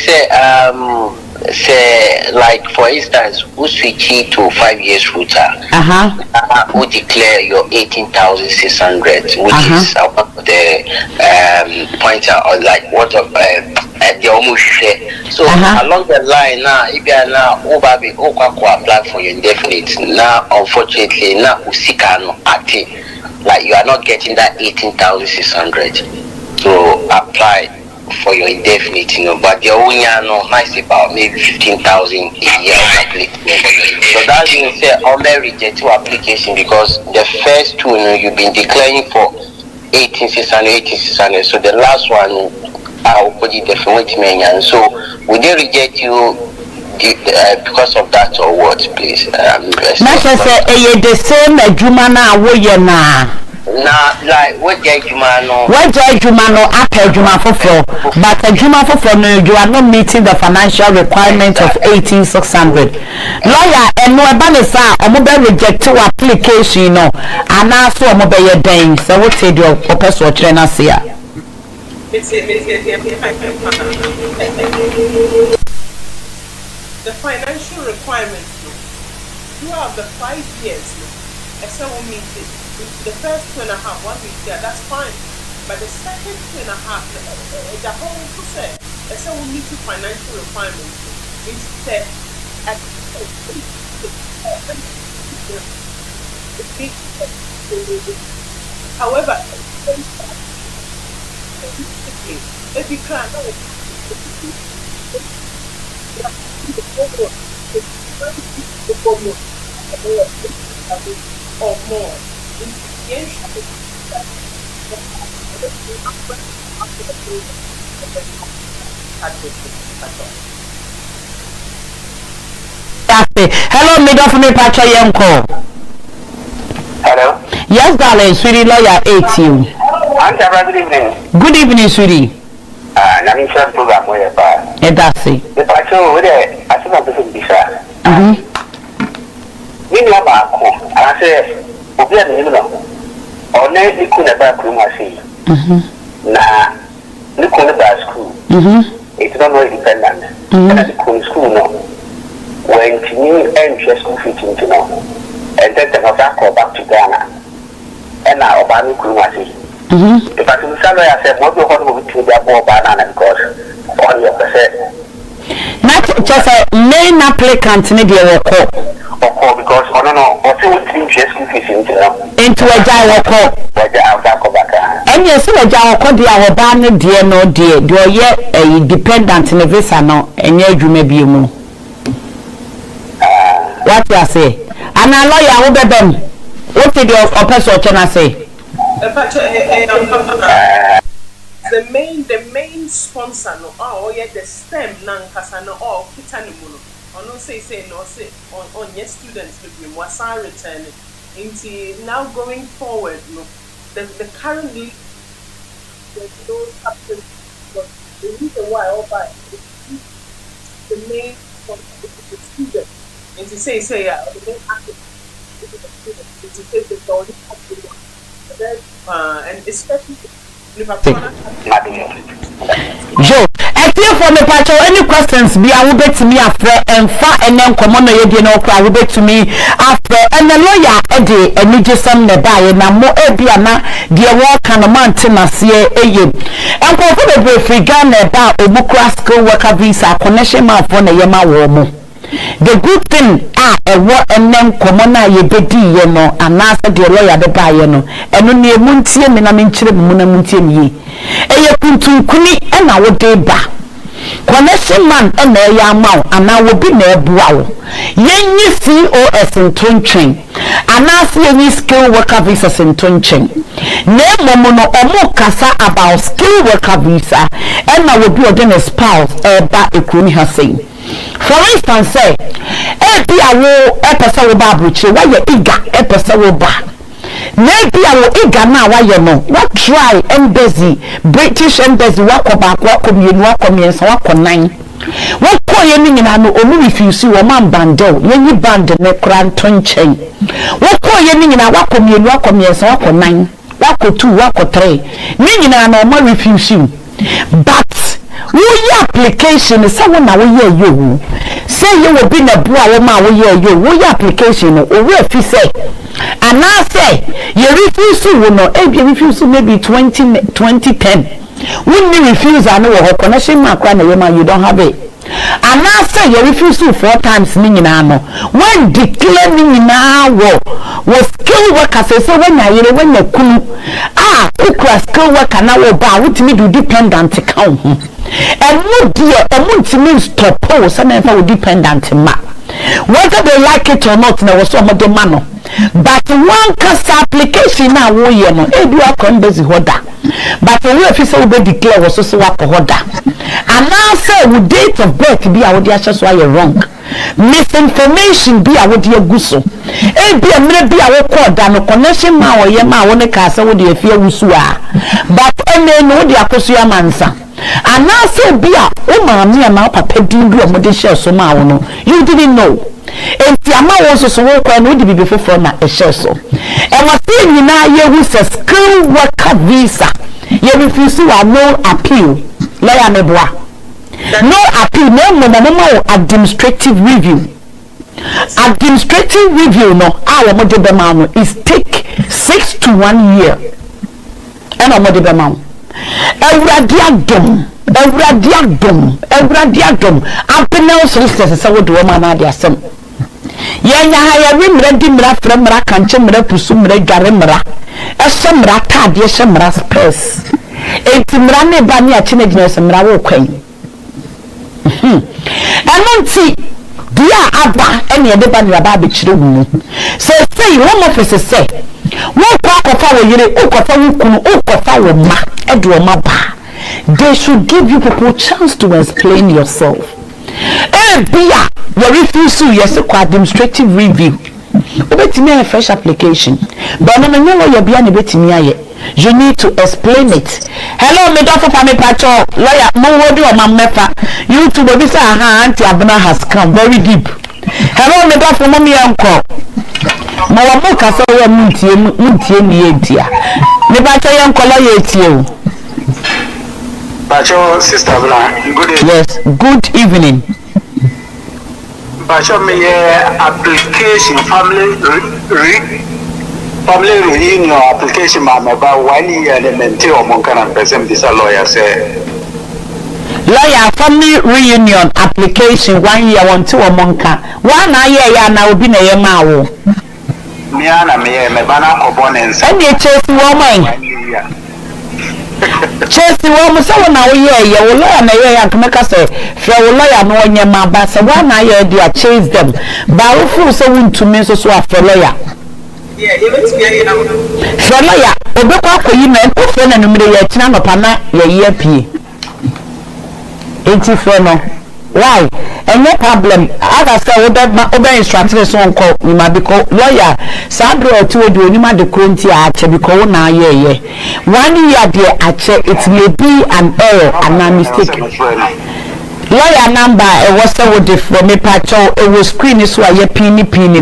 [SPEAKER 4] say like for instance, who switch to 5 years router? Who declare your 18,600, which is the pointer or like what of the the almost share. So along the line now, if you are now Obabi Okako apply for your indefinite, now unfortunately now Usikano acting like you are not getting that 18,600 to apply for your indefinite, but the only nice about maybe 15,000 a year. So that means only reject your application because the first two you've been declaring for 18,600. So the last one I'll put it definitely, and so would they reject you because of that or what, please?
[SPEAKER 2] Not the same Jumana Woyana.
[SPEAKER 4] Nah, like what Jumano?
[SPEAKER 2] What Jumano after Juma for but a Juma for you are not meeting the financial requirement of 18,600. Lawyer and no banisa or mobile reject to application, and ask for mobile day. So what said your purpose or trainer here?
[SPEAKER 3] The financial requirements throughout the 5 years, SL will meet it. The first 2.5, 1 week there, that's fine. But the second 2.5, the whole process, SL will meet the financial requirements. However, if you can't, or more,
[SPEAKER 2] hello, middle for me, Pacha Yanko.
[SPEAKER 4] Hello.
[SPEAKER 2] Yes, darling, sweetie, lawyer 18.
[SPEAKER 4] Good evening.
[SPEAKER 2] Good evening, sweetie.
[SPEAKER 4] I'm in the program where
[SPEAKER 2] that's it.
[SPEAKER 4] The Pacho, where I think I'm going to be shy. We know about and I say, we are in or never you couldn't back room. I see. Nah, you couldn't back school. It's not very dependent. And at the school, no. When you enter school fitting to know, and then the back to Ghana, and now Obama Kumasi. If I can say, I said, what do you want to do about banana because all your percent?
[SPEAKER 2] Not just a main applicant, maybe a call.
[SPEAKER 4] Because I don't know what you think just
[SPEAKER 2] into a Jawa call. And yes, a Jawa call the our banner, dear, no dear, do yet a dependent in a visa no, and yet you may be a moo. What you say? And a lawyer will be them. What did your person can I say?
[SPEAKER 3] The main sponsor no the STEM nankasa no kitanimuno or no say no say on your students with me was returning into now going forward no the currently those subjects but the reason why all by the main sponsor the student and to say the main active to take the only and especially
[SPEAKER 2] Joe, I feel for the patch any questions be I will bet to me after and far and then come on you know I will bet to me after and the lawyer Eddie and you just some the buy and I'm more Ebiana dear walk and a mountain as here and for the brief Ghana about a book school worker visa connection mouth on a yama warm. The good thing a what and then commona ye bedi ye no and answer the lawyer the buy no and only a muntie me na minchire muna muntie ye e ye kuntum kuni and I would day ba connection man and na ya maw and I will be na ebua wo yen yi COS in Tontwen and answer ye skill worker visa in Tontwen na momo no omo kasa about skill worker visa and I will be a spouse ba ekuni ha saying. For instance, say, be a war episode babruchi, why you eager episode ba. Maybe I will eager now, why you know. What try embassy, British embassy, walk back, walk on you, walk on me, and walk on 9. What call you mean? I know only if you see a man bando, you band the neck round 20. What call you mean? I walk on you, walk on me, and walk on 9. Walk or 2, walk or 3. Meaning I know more refuse you. But your application is someone now hear you say you will be a boy woman will hear you your application or if you say and now say you refuse to no maybe refuse maybe 2010 When you refuse and no connection mark you don't have it. And now say you refuse 4 times when declaring now was skill workers so when you kunu skill worker now with me do dependent count and no dear means stop pose and never dependent ma whether they like it or not there was some of the man but one cast application now we no edu akondezi hoda but we official be declare was so what hoda and now say with date of birth be our dear just why you wrong misinformation be our dear guso e be a mere be our code and connection ma o ye ma won ka say we dey fear wusu a but ene no dey akoso amansa and now say be a o ma me ma papa din bi o mo dey share so ma wono you didn't know enti ama wo so wo kwa no di bibi foforo na e share so e was say ni na ye hu se skill worker visa ye refuse wa no appeal lawyer meboa no appeal no mo administrative review no our mo de ma no is take 6 to 1 year and mo de ma every adom appeal solicitors say wo do ma na dia sem yenya ha ya rimra di mra fra mra kanche mra pusu mra dware mra ehye mra tade ehye mra space enti mra ne ba ne a chine gina se mra wo kwan enonti dia aba ene de ba ne ba be chire wu say home office say wo kwa kofa wo yire wo kofa wo kunu wo kofa wo ma edu o ma ba they should give you people chance to explain yourself. Bia your refusal yes administrative review obetimi a fresh application but no no your bia na betimi aye you need to explain it. Hello me don for me pacho lawyer mo wodi o ma mefa YouTube obi say auntie Abna has come very deep. Hello me don for mommy enko mo wa mo ka so we muntie ni edia me pacho enko lawyer etie o
[SPEAKER 5] pacho sister Abna good evening.
[SPEAKER 2] Yes good evening.
[SPEAKER 5] Pacho me application family reunion application ma me ba 1 year element o mon kana person this lawyer say
[SPEAKER 2] lawyer family reunion application 1 year want to o monka one year ya na obi na ye ma wo
[SPEAKER 5] me ana me ba na components
[SPEAKER 2] and you chase woman chesi wo mo se na wo ye wo lawyer na ye ya kama ka se fe wo lawyer no onye ma ba se wa na ye dia chase them ba wo fu se wuntumi so so afa lawyer fe lawyer obekwa akoyi na ko fe na numere ye tina no pa na ye pie enti fe no why any problem other say obe instructor so nko we ma because lawyer sadro ti we do onima de kronti a che because na ye 1 year there a che it may be an error and a mistake lawyer number e was say from me pacho e was screen so aye pin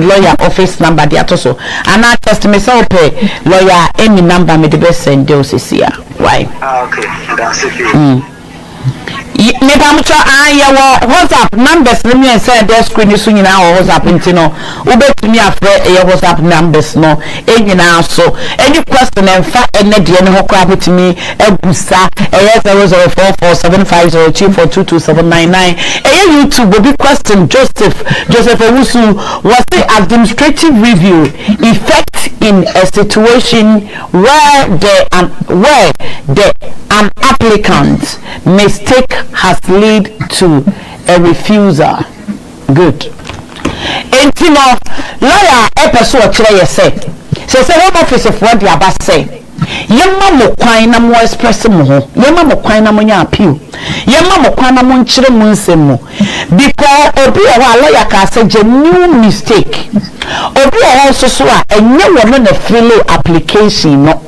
[SPEAKER 2] lawyer office number there to so and I test me so pay lawyer any number me the best send those here why
[SPEAKER 5] okay that's it.
[SPEAKER 2] Me pamcho ayewo WhatsApp numbers me me say the screen so nyina WhatsApp ntino ubetumi afre WhatsApp numbers no enyina so any question emfa ene de ne hokra betumi egusa 004475024227999 YouTube obi question Joseph Owusu was the administrative review effect in a situation where an applicant mistake has led to a refusal. Good. Entino lawyer epeso okire ye say home office of what dia ba say yemma mo kwan na mo express mo ho yemma mo kwan na mo nya appeal yemma mo kwan na mo nkyere mo nsem mo because obi e wa lawyer ka say genuine mistake obi e also so a enye wo no fill application no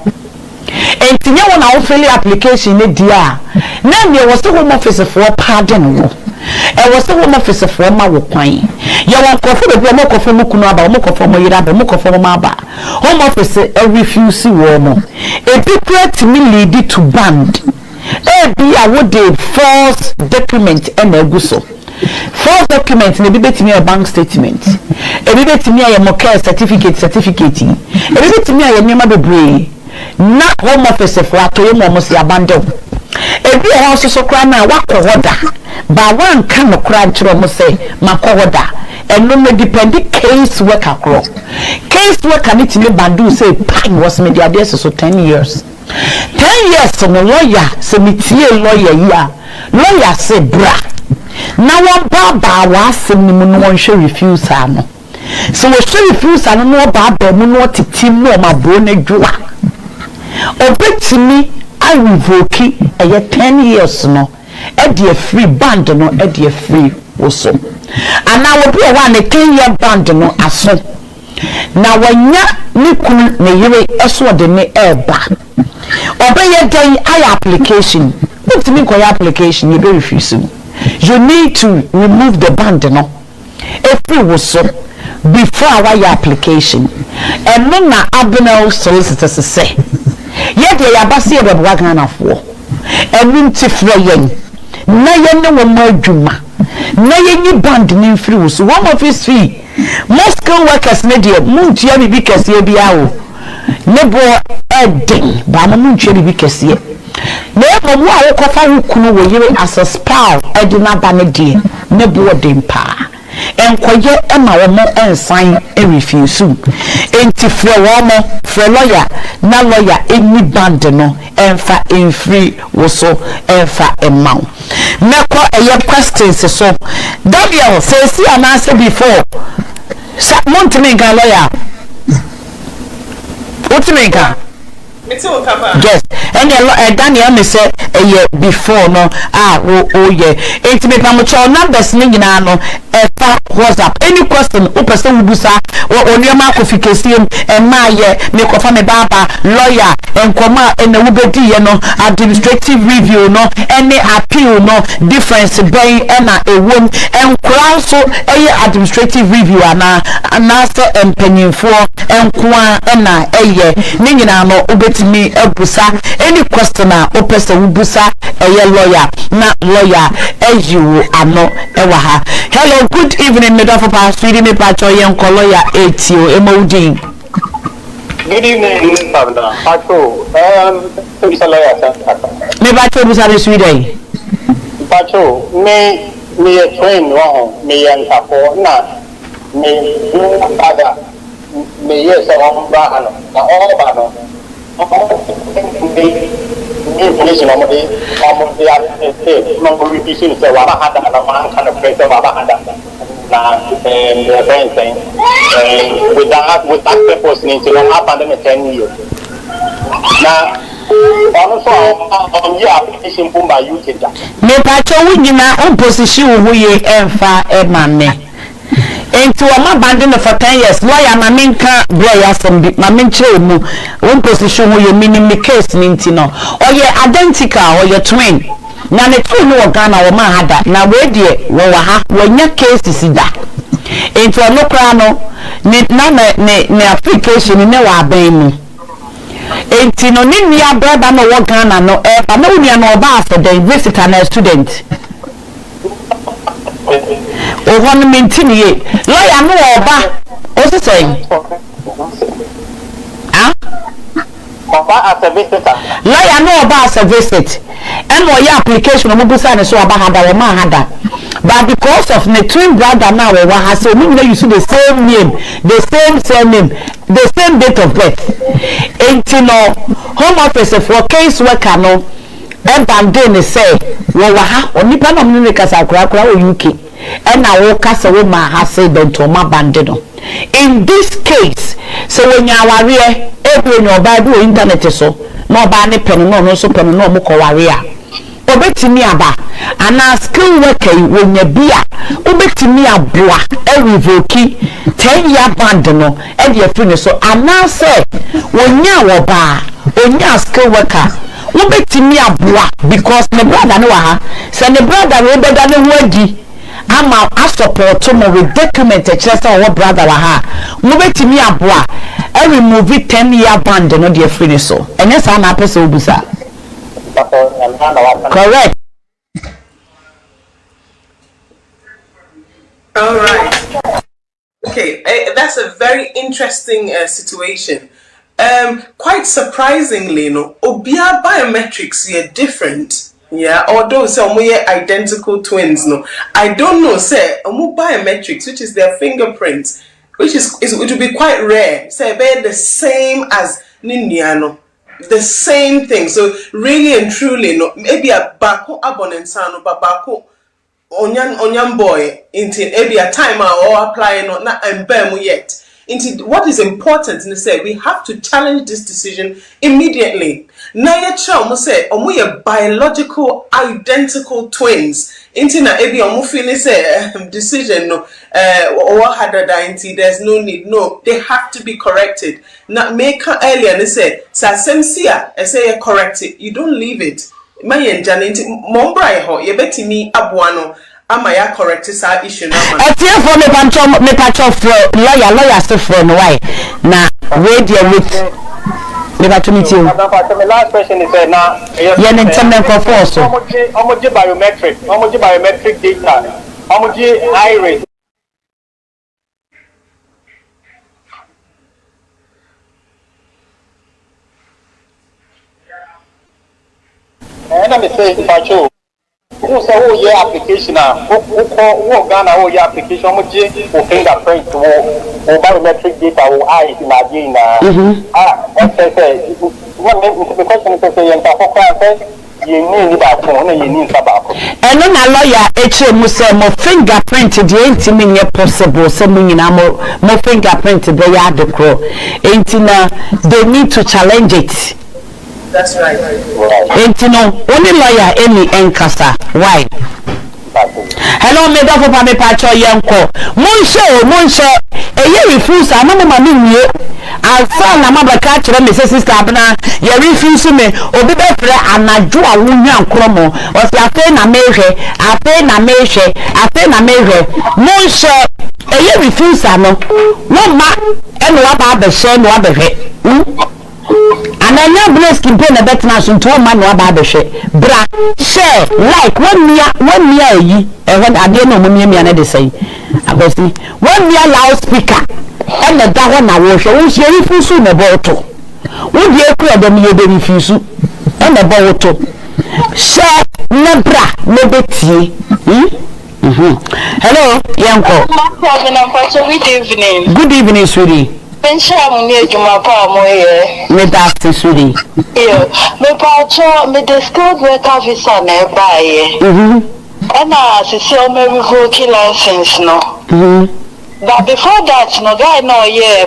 [SPEAKER 2] entinye wo na wo fill application ne dia na me wo so home office for pardon wo e wo so home office for ma wo kwan ye won kofo be mo kofo mu kunu aba mo kofo mo yira ba mo kofo mo aba home office e refuse wo mo e people me lead to band e bia wo dey false document e na eguso false document ne bi betimi a bank statement e bi betimi a mo care certificate e bi betimi a nyema bebre na home office for atoye mo si abandon Ebi e also so kra na wakọ hoda. Ba wan kan no kra ntro mo say makọ hoda. Eno me depend case worker kro. Case worker ni timi bandu say pan was me dia so 10 years. 10 years so no lawyer se metie lawyer ya. Lawyer say bra. Na wan ba wa asem ni mu no won hwe refusal no. So we show refusal no ba mu no titim no ma bro na dwua. Obetimi I revoke a 10 years no. A free band no a free also. And now we be one a 10-year band no aso. Now when ya nikun ne yire eso de me eba. Obey your day I application. What mean kwa application you be refusing. You need to remove the band no. Free also before our application. And no na abnormal solicitors say. Yet they are based on wagon of war. And winter fraying. Nayan no more juma. Nayan band new free. So one of his fee. Most school workers media moon cherry because ye be out. Nebo edding. Bama moon cherry because ye. Never more coffee kunu as a spouse. Edina banadi. Nebo dimpa. And quiet Emma or more and sign a refusal. Enti for lawyer, na lawyer any band no and fa in free also and fa amount. Meko a questions so Daniel says see an answer before. Montenegro lawyer. What's the yes, and Daniel me say a year before no oh yeah. It's me pamucho numbers ningina no WhatsApp. Any question o person busa or onioma kofikesium and my me kofa me baba lawyer and koma and the ubedi no administrative review no any appeal no difference by a wom and so a administrative review ana so empenyimfo and kwa na ningina no me busa any question o person busa lawyer na lawyer as you are no ewa. Hello, good evening, Madam for Past Reading me Pacho Yan Lawyer 80 MOD.
[SPEAKER 5] Good evening, Pablo. Pacho, who's a lawyer?
[SPEAKER 2] Me Pacho Busa Sweden.
[SPEAKER 5] Pacho, me a train wrong, me and Tapo, na me other, me yes, all Bano. Information on the number repeating so Waba had a man kind of place of Waba had and the brain thing. With that purpose, need to have under 10 years. Now, also on your application form by you,
[SPEAKER 2] me Pacho, we na on position who ye enfa emane. Into a man banding for 10 years, lawyer Maminka Blair from Maminche one position where you meaning the case Nintino or you're identical or your twin. Now the twin no Ghana or Mahada. Now where dear when your case is that into a locrano ne application in our baby. Into no near brother no Ghana no I know you know about for the visitor and a student. Oh, one minute, lawyer, no, what's it saying? Lawyer, no, about a visit. And your application of Mubusan is so about Mahada. But because of the twin brother now, has so many you see the same name, the same surname, the same date of birth. Ain't you know, home office for case worker no. Bande say waha onipa na mne kasa akura UK and na wo kasa wo ma ha say don't ma bande no. In this case so when you aware every no bible internet so no ba ne pen no so pen no mo ko ware a obetimi aba ana skill worker when you bia obetimi aboa e revoke 10-year band no e dey free so ana say wonya wo ba onya skill worker Ubetimi abua because my brother no ha say the brother we better no wadi ama a support to me with document just our brother wa ha ubetimi abua e remove 10-year band no dey free so enye sa na person obusa correct.
[SPEAKER 3] All right. Okay, that's a very interesting situation. quite surprisingly, obia biometrics are different. Yeah, although some we are identical twins, I don't know. Say, biometrics, which is their fingerprints, which it would be quite rare. Say, they're the same as Niniano, the same thing. So really and truly, maybe a bako abonensano, but bako onyan boy into maybe a timer or applying or not and yet. Into what is important in the say we have to challenge this decision immediately. Now your child say we are biological identical twins. Into na ebi feeling say decision no or had there's no need. No, they have to be corrected. Now make earlier and say sasemsia I say correct it. You don't leave it. My Janet Mombrai ho ye beti me abuano. Am I correct this issue now?
[SPEAKER 2] Etienne for me patch of lawyer still for no why. Now radio with me to meet you.
[SPEAKER 5] My last question is now
[SPEAKER 2] yeah in terms of force.
[SPEAKER 5] How much biometric data? How much iris? And let me say Pacho. Who say who your application now? Who Ghana who your application? Who fingerprint? Who biometric data? Who eyes in Nigeria? Say. The question is say you need that phone. You need that.
[SPEAKER 2] And then a lawyer say more fingerprint the ain't mean possible. So meaning more fingerprint they are the crow. Ain't they need to challenge it.
[SPEAKER 3] That's right.
[SPEAKER 2] And only lawyer any enkasa. Why? Hello, me da for me pacho yanko. Monsho. You refuse. I'm not my new. I'll find a mother catch me, sister Abna. You refuse me. Obi be free and I do a woman cromo. Was la pena measure. I pay na measure. Monsho. You refuse. No ma. And what about the son? What the and I know bless campaign a better nation to man or babyshe. Bra, share, like 1 year, ye, and when I didn't know me and they say, I go see 1 year loudspeaker, and the dog I wash, who's your refusal in a bottle. Would you clear them your refusal and a bottle? Share, nebra, no betty. Hello, Yanko.
[SPEAKER 6] Good evening.
[SPEAKER 2] Good evening, sweetie.
[SPEAKER 6] Me
[SPEAKER 2] that's sweetie.
[SPEAKER 6] me the skilled worker visa nearby. And I see me revoking license no. But before that, no guy no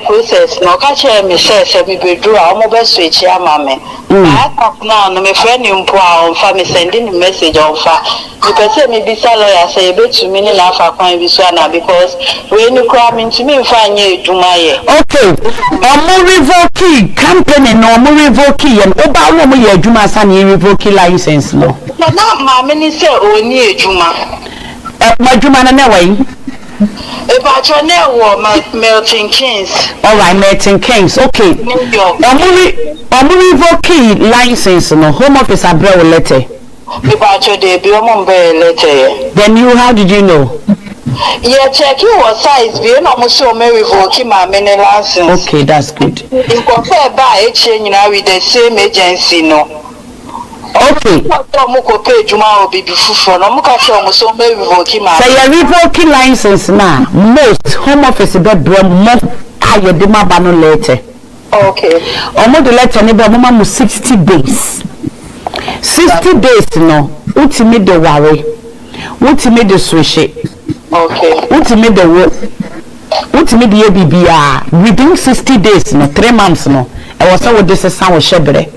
[SPEAKER 6] process no catch me say me be do a mobile switch ya mama. I talk now no me friend impo on fa me sending message on fa. You can say me bisa lawyer say be to me na fa kwan bi so na because when you come into me fa nye eduma ye.
[SPEAKER 2] Okay. Omo revoke company no omo revoke and oba wo mo ye eduma sa na revoke license no.
[SPEAKER 6] No na mama ni say oni eduma.
[SPEAKER 2] Ma eduma na way.
[SPEAKER 6] About your network, Melting Kings.
[SPEAKER 2] All right, Melting Kings. Okay.
[SPEAKER 6] New York.
[SPEAKER 2] Omu revoke license no home office abrel letter.
[SPEAKER 6] About your debut letter.
[SPEAKER 2] Then how did you know?
[SPEAKER 6] Yeah, check your size. We not much so may revoke my many license.
[SPEAKER 2] Okay, that's good.
[SPEAKER 6] In compare by a chain with the same agency, no.
[SPEAKER 2] Okay. So your revoking license now, most home office bed more higher the mabano letter.
[SPEAKER 6] Okay.
[SPEAKER 2] Almost the letter neighbor mama 60 days. 60 days no. Ultimate the worry. Ultimate the swish.
[SPEAKER 6] Okay.
[SPEAKER 2] Ultimate the work. Ultimate the ABBR. Within 60 days no 3 months no. I was so this is sound shebre.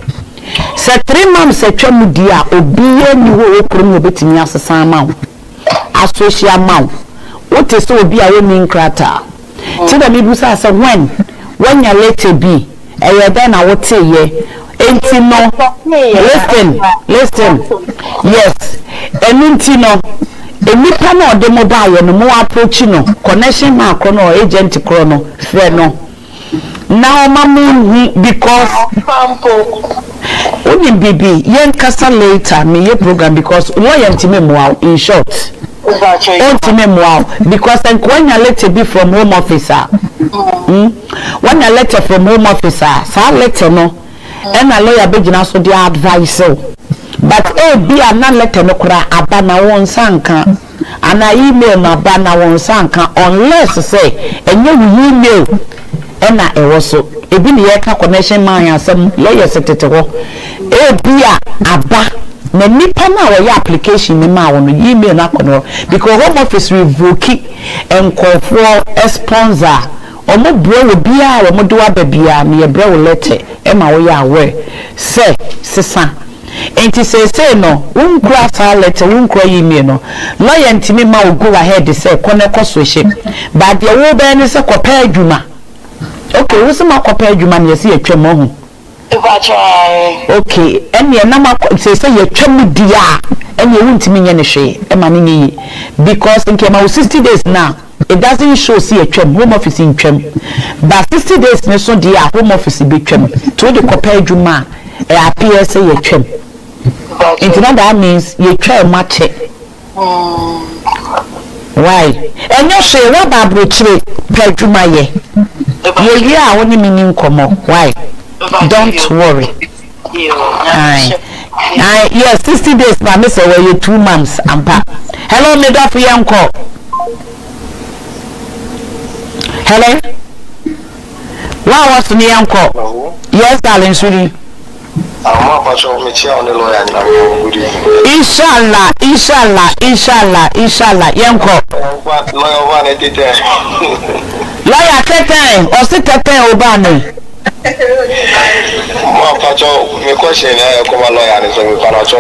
[SPEAKER 2] So 3 months a tramudia obiye ni wo okrum obetimi asesa ama wo associate ma what is so obiya we min krata so that me busa say when you later be e then na what ye enti no listen yes enti no enipa na ode mobile no mo approach no connection ma akro agent kro no fe no now mamu because only baby yen kasa later me your program because lawyer ntime in short ntime because when you let be from home officer When a letter from home officer, sa letter no, and a lawyer begin so the advice. But be a non letter no kura abana won sanka, and I email na abana won sanka unless say and you email and I was so a bin yeka connection man and some lawyer secretary. Be a aba. Na nipa na wo ya application ni ma wono email na kono because home office revoke enkofo sponsor omo bro wo bia wo mo do ababia me bro wo letter e ma wo ya aware say sesa enti say no unkura sa letter unkura email no lawyer ntimi ma wo go ahead say kono koso she but the wo be ni say kopa adwuma okay wo se ma kopa adwuma ne se atwam ho okay and ye na say ye twam dia and ye wuntimi nye ne hwe e ma ne because in kema 60 days now it doesn't show see a twam home office in twam but 60 days ne so dia home office be twam to the compare adwuma e appear say ye twam it that means ye twam match why and you say what babro chire adwuma ye ye a woni mini nkomo why don't worry. Yes, 60 days, my miss away 2 months. Hello, Meda for Yanko. Hello? What was the Yanko? Yes, darling, sweetie. Inshallah, Yanko. Lawyer, Tete, or sit Tete Obani.
[SPEAKER 5] My question is, come lawyer, so we can also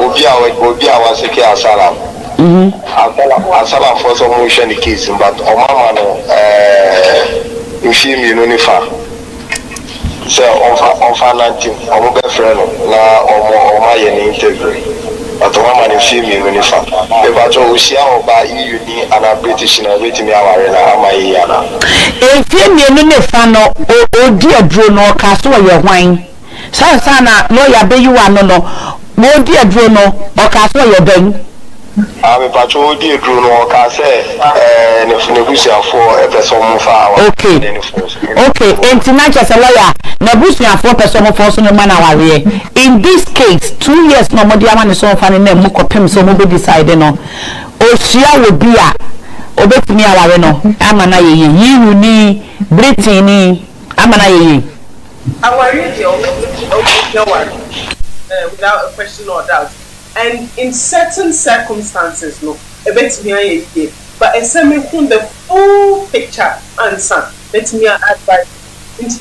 [SPEAKER 5] Ubia was a care asylum. Asylum for some motion the case, but Omama no infirm unifa. So on 19, I'm a friend now or my interview. But Omama infirm unifa. If I told you about EU and a British and a waiting hour and a
[SPEAKER 2] if you no o dear Bruno Castle your wine. Sana lawyer be you are no dear Bruno or Castle your ben.
[SPEAKER 5] I'm a patrol dear Bruno or Casse and if Nebusia for a person for
[SPEAKER 2] okay, and tonight as a lawyer, Nebusia for person for some man away. In this case, 2 years no more diamond is so funny name Mukopim so mobile decided no. Oshia will be a obetumi aware no amana ye yiwu ni Britain ni amana ye
[SPEAKER 3] aware without a question or doubt, and in certain circumstances no obetumi aye but eseme kun the full picture answer betumi advice into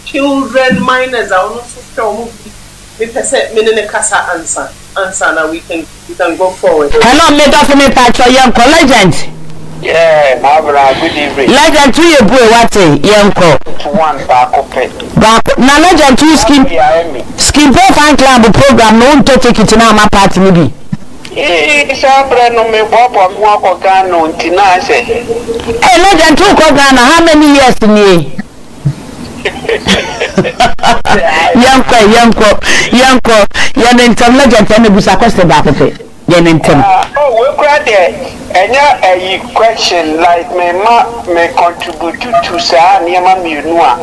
[SPEAKER 3] children minors are not so strong. We answer now we can go forward.
[SPEAKER 2] Hello, Meda for me, Patrick, young legend.
[SPEAKER 5] Yeah, Barbara, good evening.
[SPEAKER 2] Legend to you, boy, what young co.
[SPEAKER 5] One back
[SPEAKER 2] now, legend to skin fan club program, no one to take it in our party, maybe.
[SPEAKER 5] It's a brand no me Bob or walk no tinase.
[SPEAKER 2] Hey, legend to Ghana, how many years in ye? Yanko, yan legend and busa question back of it. Oh,
[SPEAKER 5] we cried there. And yeah, a question like me contribute to say, Niama Munua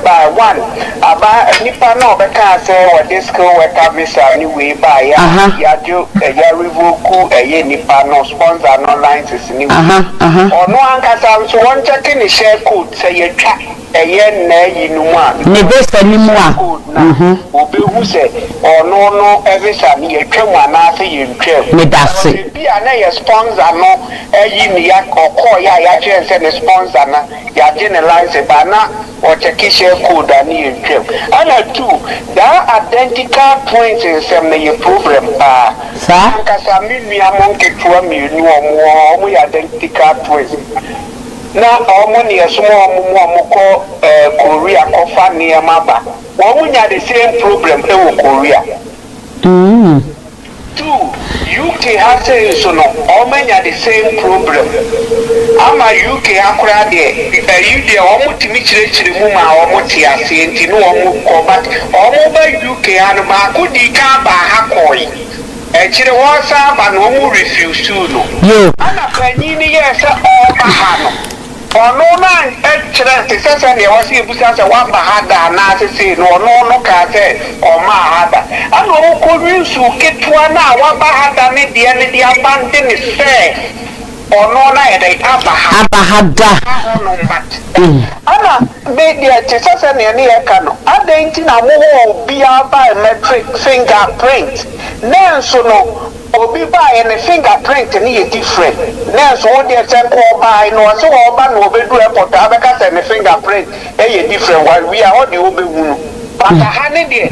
[SPEAKER 5] by one. About Nipa no, I can't say what this school work up is anyway by Yadu, a Yarivoku, a Nipa no sponsor, no lines is new. Or no one can so one checking the share code, say you track a yen in one.
[SPEAKER 2] Nebest anymore.
[SPEAKER 5] Who said, or no, every time you come and answer you.
[SPEAKER 2] Me that's it.
[SPEAKER 5] Be a sponsor no yak or call ya and a sponsor na ya generalize a banner or check share code and you trip. And two, there are identical points in some program
[SPEAKER 2] sir
[SPEAKER 5] Casamini among the 2 million more identical points. Now money a small more Korea coffee near Maba. One the same problem in Korea. Two, UK has so no, all men are the same problem. I'm a UK acquired there. You there almost to meet the woman almost here, saying, no, almost combat, all over UK and Marco di Kaba Hakoi.
[SPEAKER 4] Chile was up and no refuse to no.
[SPEAKER 2] You.
[SPEAKER 4] And a penny, yes, all Bahano. Or no man, excellent, says, and there was a business of one Bahada, Nazi, no Kate, or Mahada. And no could you get one now, one Bahada, the end of the abandoned is fair. Or no night, they Abahada. Anna, baby, Jesus and near canoe. I didn't know be our biometric fingerprint. Then so no. Obi buy any fingerprint ni different. Then so what they say ko buy no so oba no be do report abeka say any fingerprint different while we are all the obi wunu. But hani de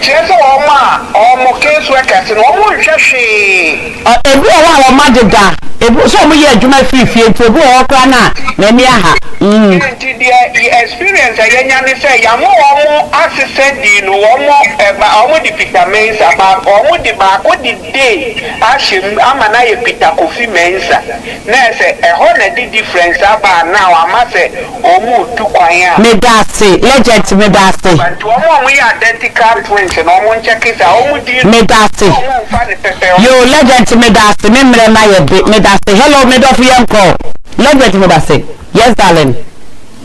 [SPEAKER 4] just omo case workers no omo hwehwe.
[SPEAKER 2] Ebi o wa deda. Ebi so omo ye adwuma fifie to ebi o kra na me aha.
[SPEAKER 4] The experience ayenya ni say yamo omo assistant di no omo di Peter Mensa ba omo di ba ko di day ashim amana ye Peter Kofi Mensa na say ho na di difference aba now ama say omo tu kwan ya
[SPEAKER 2] me da say legend me da say
[SPEAKER 4] but omo we identical twins no omo check it omo di
[SPEAKER 2] me da say yo legend me da say me mre na ye be me da say hello me do for yanko legend me da say yes darling.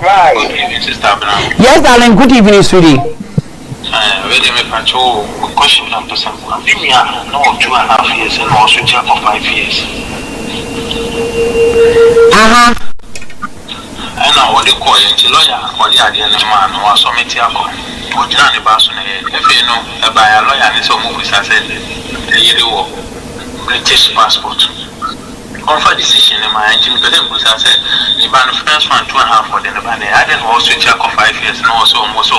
[SPEAKER 4] Right.
[SPEAKER 7] Good evening, Sister Brown.
[SPEAKER 2] Yes darling, good evening sweetie.
[SPEAKER 7] Really me patrol question and person. I've been here no 2.5 years and also check for 5 years. And now what they call it lawyer or the idea man who was submitting a call. What you if you know by a lawyer and it's a movie I said the British passport. Offer decision in my engine, but then I said the ban first one 2.5 for the ban. I didn't also check for 5 years and also almost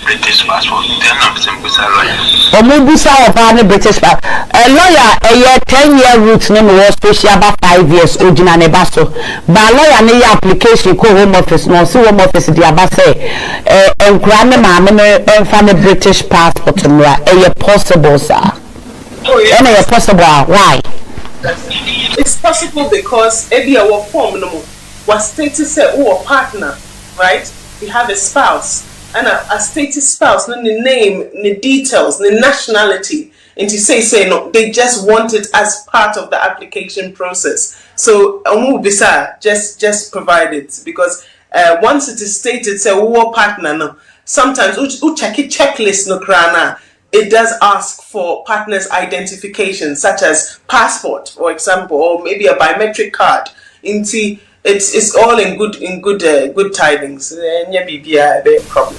[SPEAKER 7] British passport. Then I'm simple lawyer.
[SPEAKER 2] Omubusa of British passport. A lawyer a year 10-year route name was special about 5 years original nebaso. But lawyer need application ko home office no see home office the abase enkrame ma me fan British passport mra e possible sir.
[SPEAKER 3] Oh yeah.
[SPEAKER 2] Possible why?
[SPEAKER 3] It's possible because maybe our form no was stated say a partner, right? We have a spouse and a stated spouse, no the name, the details, the nationality, and to say no, they just want it as part of the application process. So just provide it because once it is stated say a partner no, sometimes we check it checklist no krana. It does ask for partners' identification, such as passport, for example, or maybe a biometric card. It's all in good tidings. Be a problem.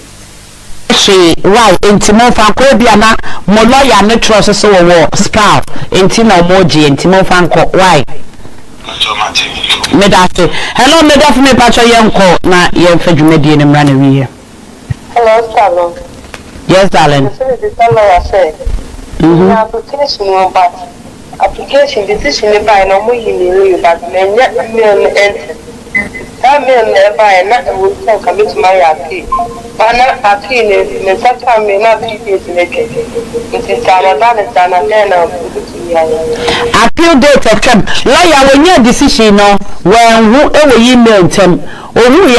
[SPEAKER 2] Right, intimo fanko biana mo lawyer no trust so wo spouse intino moji intimo fanko why? Me da say hello me da for me patcho yenko na yemfa dwumadi ne mra na wiye.
[SPEAKER 6] Hello, Salon.
[SPEAKER 2] Yes, darling.
[SPEAKER 6] Application decision by no more but men yet enter. That mean never and not will come to my appeal. But not appeal is sometimes may not be naked. It is Tana
[SPEAKER 2] appeal date of term. Lawyer, when your decision no when who email them or who you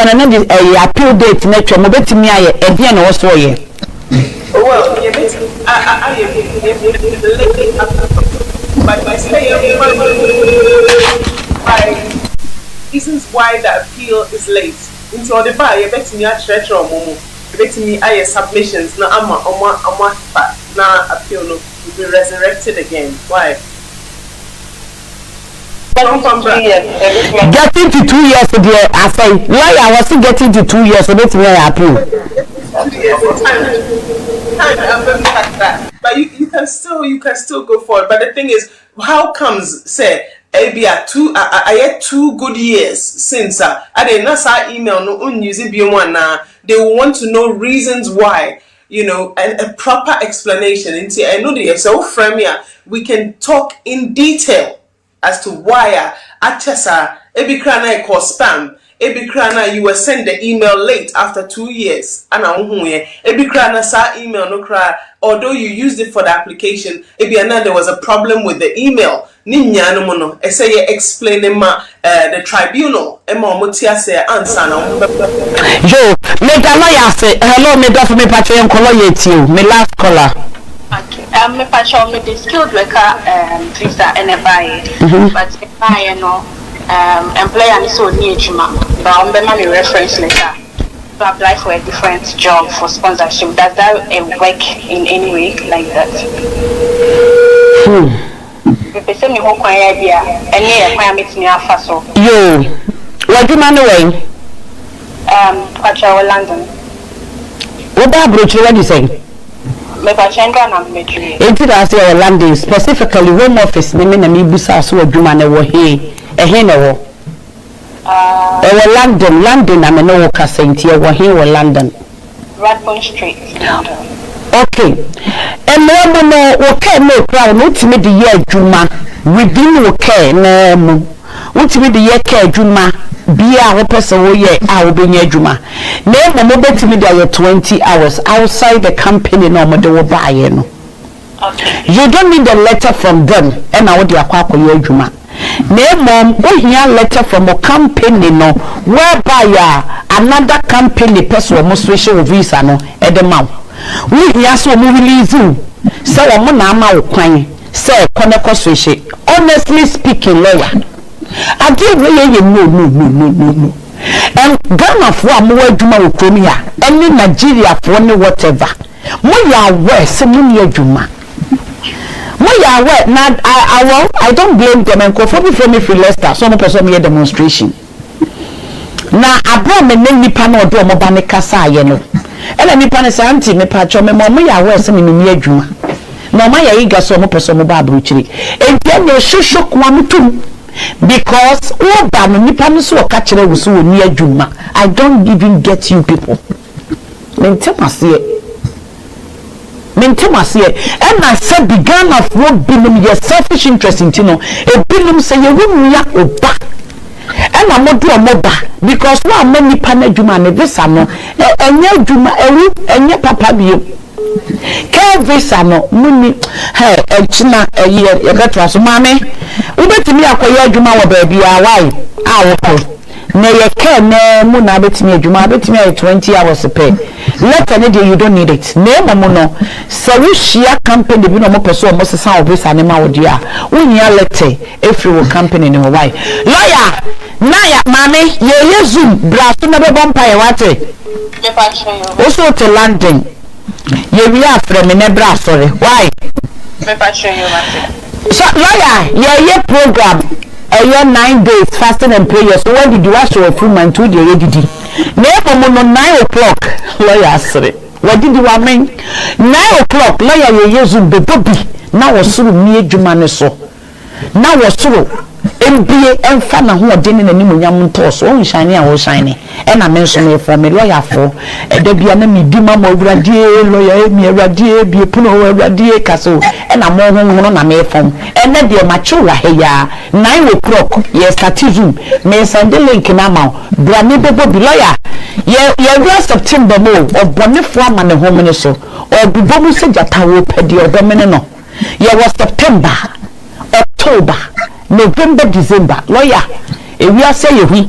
[SPEAKER 2] appeal date next time, bet me I again also ye.
[SPEAKER 3] Well, but by saying reasons why the appeal is late. Into the bar, you bet me a stretch or momo. You bet me I submissions na ama na appeal no will be resurrected again. Why?
[SPEAKER 2] Getting to 2 years there, I say, why I was still getting to 2 years, so that's where I appeal.
[SPEAKER 3] But you can still go forward. But the thing is, how comes say maybe I had 2 good years since I did not email no using B1 they want to know reasons why, you know, and a proper explanation. And I know the so frame here we can talk in detail as to why Achesa ebi krana call spam. Ebi krana you were sent the email late after 2 years. Ana unhuye. Ebi krana sa email no cry. Although you used it for the application, ebi ana there was a problem with the email. Ninya no mono. Ese ye explain the tribunal. Ema omotia se answer na.
[SPEAKER 2] Yo, me da lawyer say hello me da for me patch em call you. Me last caller.
[SPEAKER 6] Okay. Me pacho me the skilled worker visa and but if I employer is so near juma, but I'm the reference letter to apply for a different job for sponsorship. Does that work in any way like that? If me who kwaya bia ene kwaya metimi afa so.
[SPEAKER 2] Yo, what do you man away?
[SPEAKER 6] Pacho London.
[SPEAKER 2] What about what you say?
[SPEAKER 6] Me pachenga na metri.
[SPEAKER 2] Enti da say London specifically home office ni me na me busa so adwuma na wo he na wo. London na me no wo kasa enti wo he wo London.
[SPEAKER 6] Radbourne Street.
[SPEAKER 2] Okay. And no wo care no crowd no timi de ye adwuma within wo care na mu. Wo timi de ye care adwuma bia wo person wo ye a wo benya adwuma. Na mo betimi de 20 hours outside the company no mo de wo baaye no.
[SPEAKER 6] Okay.
[SPEAKER 2] You don't need a letter from them and I would akwa ye adwuma. Na mom wo hia letter from a company no whereby another company person mo switch your visa no e de ma. We hia so mo release you. Say wo na ama wo kwan. Say koneko switch. Honestly speaking lawyer. I did really no. And Ghana for more adwuma wo kromi a any Nigeria for any whatever. Mo ya we se mo ni adwuma. Mo ya we na I don't blame them and for me free Leicester so mo person me demonstration. Na abro me nipa na odo mo ba ne kasa aye no. Ela nipa ne sa anti me pa cho me mo ya we se me ni adwuma. Na ma ya iga so mo person mo ba abrochiri. Enti no hwehwe kwa mutum. Because all that nipa so kachire wo so ni adwuma. I don't even get you people. Mentema see and I said began of what binum your selfish interest in tino e binum say you won ya oba and I mo do omoba because no many pana adwuma ne visa no enye adwuma enye papa bio ke visa no muni china ye beto so mame ubetimi akoye adwuma wo ba bia why wo na ye ke na mu na betimi adwuma betimi 20 hours pay letter ne you don't need it na mo no so we share company bi no mo person mo sesa office ne ma wo dia unya letter if you company ne why lawyer na ya mame ye zoom braso na be bompa ye wate
[SPEAKER 6] Me pacho yo.
[SPEAKER 2] also to London ye we are from ne braso why
[SPEAKER 6] Me pacho yo mate.
[SPEAKER 2] so lawyer ye program 9 days fasting and prayer. So when did you ask your full man to the ready? Never no 9 o'clock. Lawyer sorry. What did you mean? 9 o'clock. Lawyer ye use the baby. Now was suru me jumane so. Now was suru. MBA and fana who are dinning and nimunyam toss. Oh shiny and shiny. And I mention for me lawyer for there be an enemy dima mo radie lawyer me radie be puno radie castle and I'm more on a may from and then the mature here 9 o'clock yes statizum may send the link in amount brand baby lawyer ye September mo or bonifua man home minister or bibomu se jatawo pedi or domino ye was September October November December lawyer we are saying we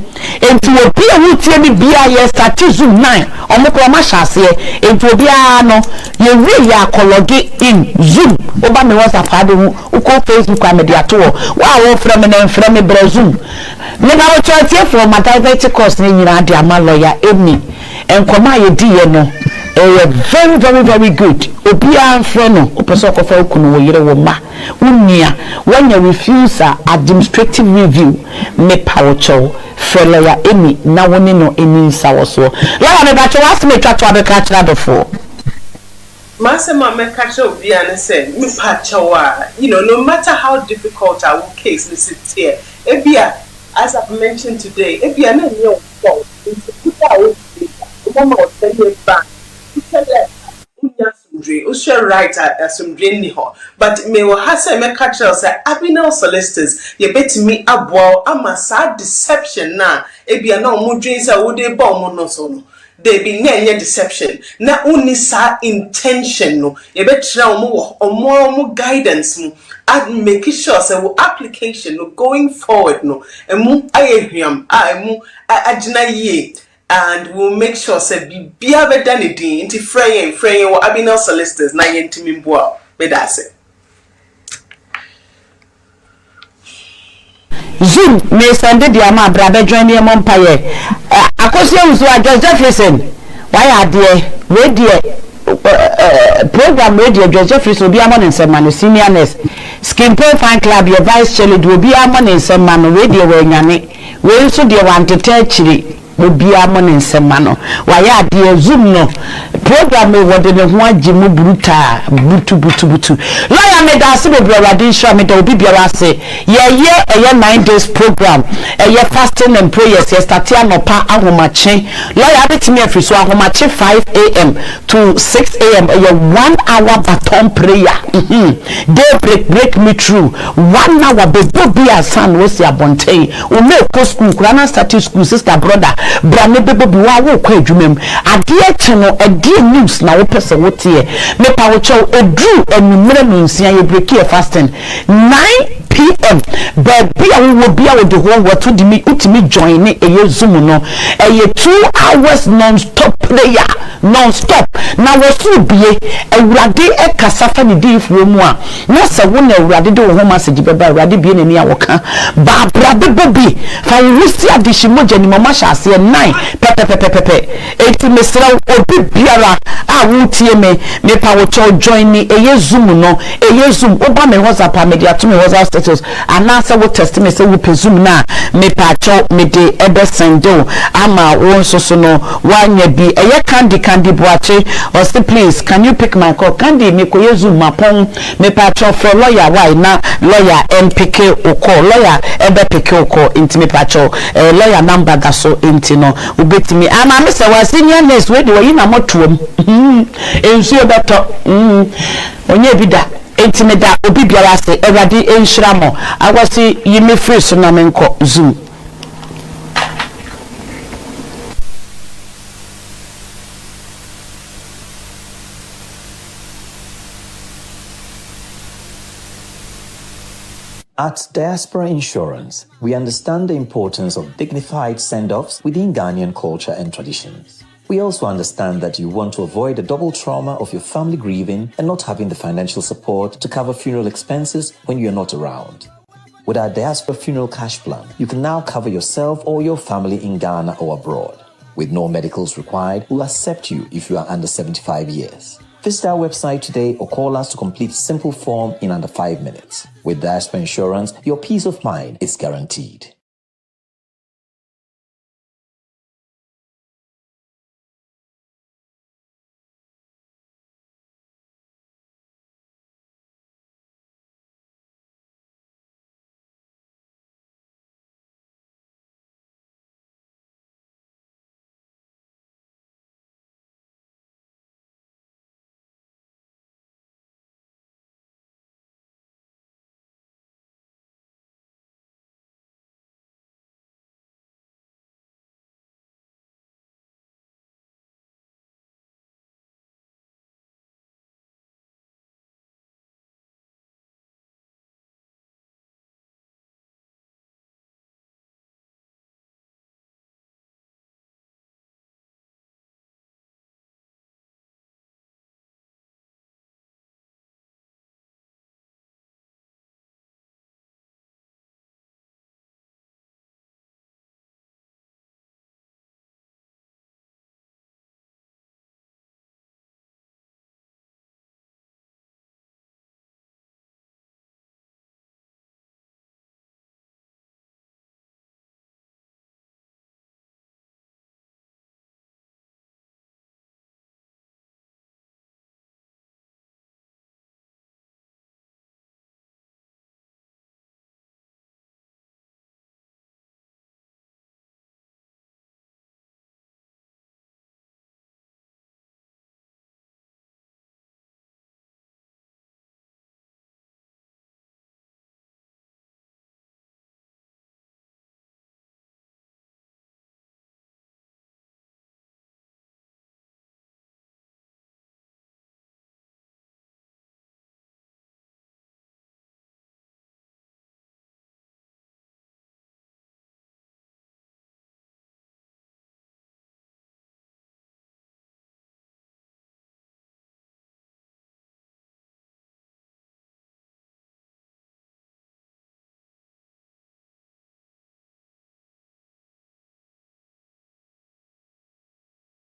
[SPEAKER 2] into a beer who tell me beer yes statizum 9 or moko ma shase into a beer no ye really are collogue in Zoom over me was a father who call Facebook and media tour wow from me Zoom never what you from my diverted course ni nyina dia ma lawyer emi enkoma ye di ye no very good obia anfre no opeso kofa okunu wo yire wo ma unia when you refusal administrative review me power chow lawyer emi na woni no eni nsawo so lawyer me ba cho was me twa be ka kira before
[SPEAKER 3] Masema me catch obia ne say me pa chowa no matter how difficult our case is it here ebia as I've mentioned today ebia na nye fault mama tell you back right some drain but me will have say me catch us abinal solicitors you bet me aboa ama sad deception na ebia na omo drain say wo dey bomb no so no they be nye deception na uni sa intention no you bet try omo guidance mu and make sure say wo application no going forward no emu ayehwiam emu agina ye and we'll make sure say be better than it into fraying or abinal solicitors na yentimi mboa But that's it.
[SPEAKER 2] Zoom me send the ama brother join the empire. Akosi usu George Jefferson. Why are there radio program radio George Jefferson be among in some senior nurse. Skimpo fan club your vice chair will be among in some man radio when yane. We also the want to tell Chiri. Obi amon nsemano wa ya de Zoom no program me wode ne ho agimu bruta butu lawyer me da se be brother show me da obi biara se ye 9 days program ye fasting and prayers ye start anopa ahomache lawyer de timi afri so ahomache 5 a.m. to 6 a.m. ye 1 hour baton prayer day break me through 1 hour be bobi asan we se abonten o me ko school kurana start school sister brother brane bebo bi wa wo kwa adwumam ade cheno ade news na wo pese wo tie me pa wo chow odru enumere nsia ye break here fasting 9 p.m. but be a wo bia wo de ho wo to di mi utimi join ne eye Zoom no eye 2 hours non-stop prayer non-stop na wo su bie awurade e kasa fa ne di fu mu a na se wo na awurade de wo ho message beba awurade bie na ni awoka ba brade bobi fa wusi adishi moja ni mama sha ase 9 pepe eti mesra obi biara a wo tie me pa wo cho join ni eye Zoom no eye Zoom oba me WhatsApp media to me WhatsApp status anasa wo test me say wo pe Zoom na me pa cho me de ebe sendo ama wo so no wanya bi eye candy boache or say please can you pick my call candy me ko ye Zoom mapon me pa cho for lawyer why na lawyer MPK o call lawyer ebe pick o call inti me pa cho lawyer number da so inti no ubetimi ama me say wa senior nurse we de we na motuom ensu ebeto onye bida inti da obi biara se ewade enhira mo awasi yimi free so na me nko Zoom.
[SPEAKER 8] At Diaspora Insurance, we understand the importance of dignified send-offs within Ghanaian culture and traditions. We also understand that you want to avoid the double trauma of your family grieving and not having the financial support to cover funeral expenses when you're not around. With our Diaspora Funeral Cash Plan, you can now cover yourself or your family in Ghana or abroad. With no medicals required, we'll accept you if you are under 75 years. Visit our website today or call us to complete a simple form in under 5 minutes. With Diaspora Insurance, your peace of mind is guaranteed.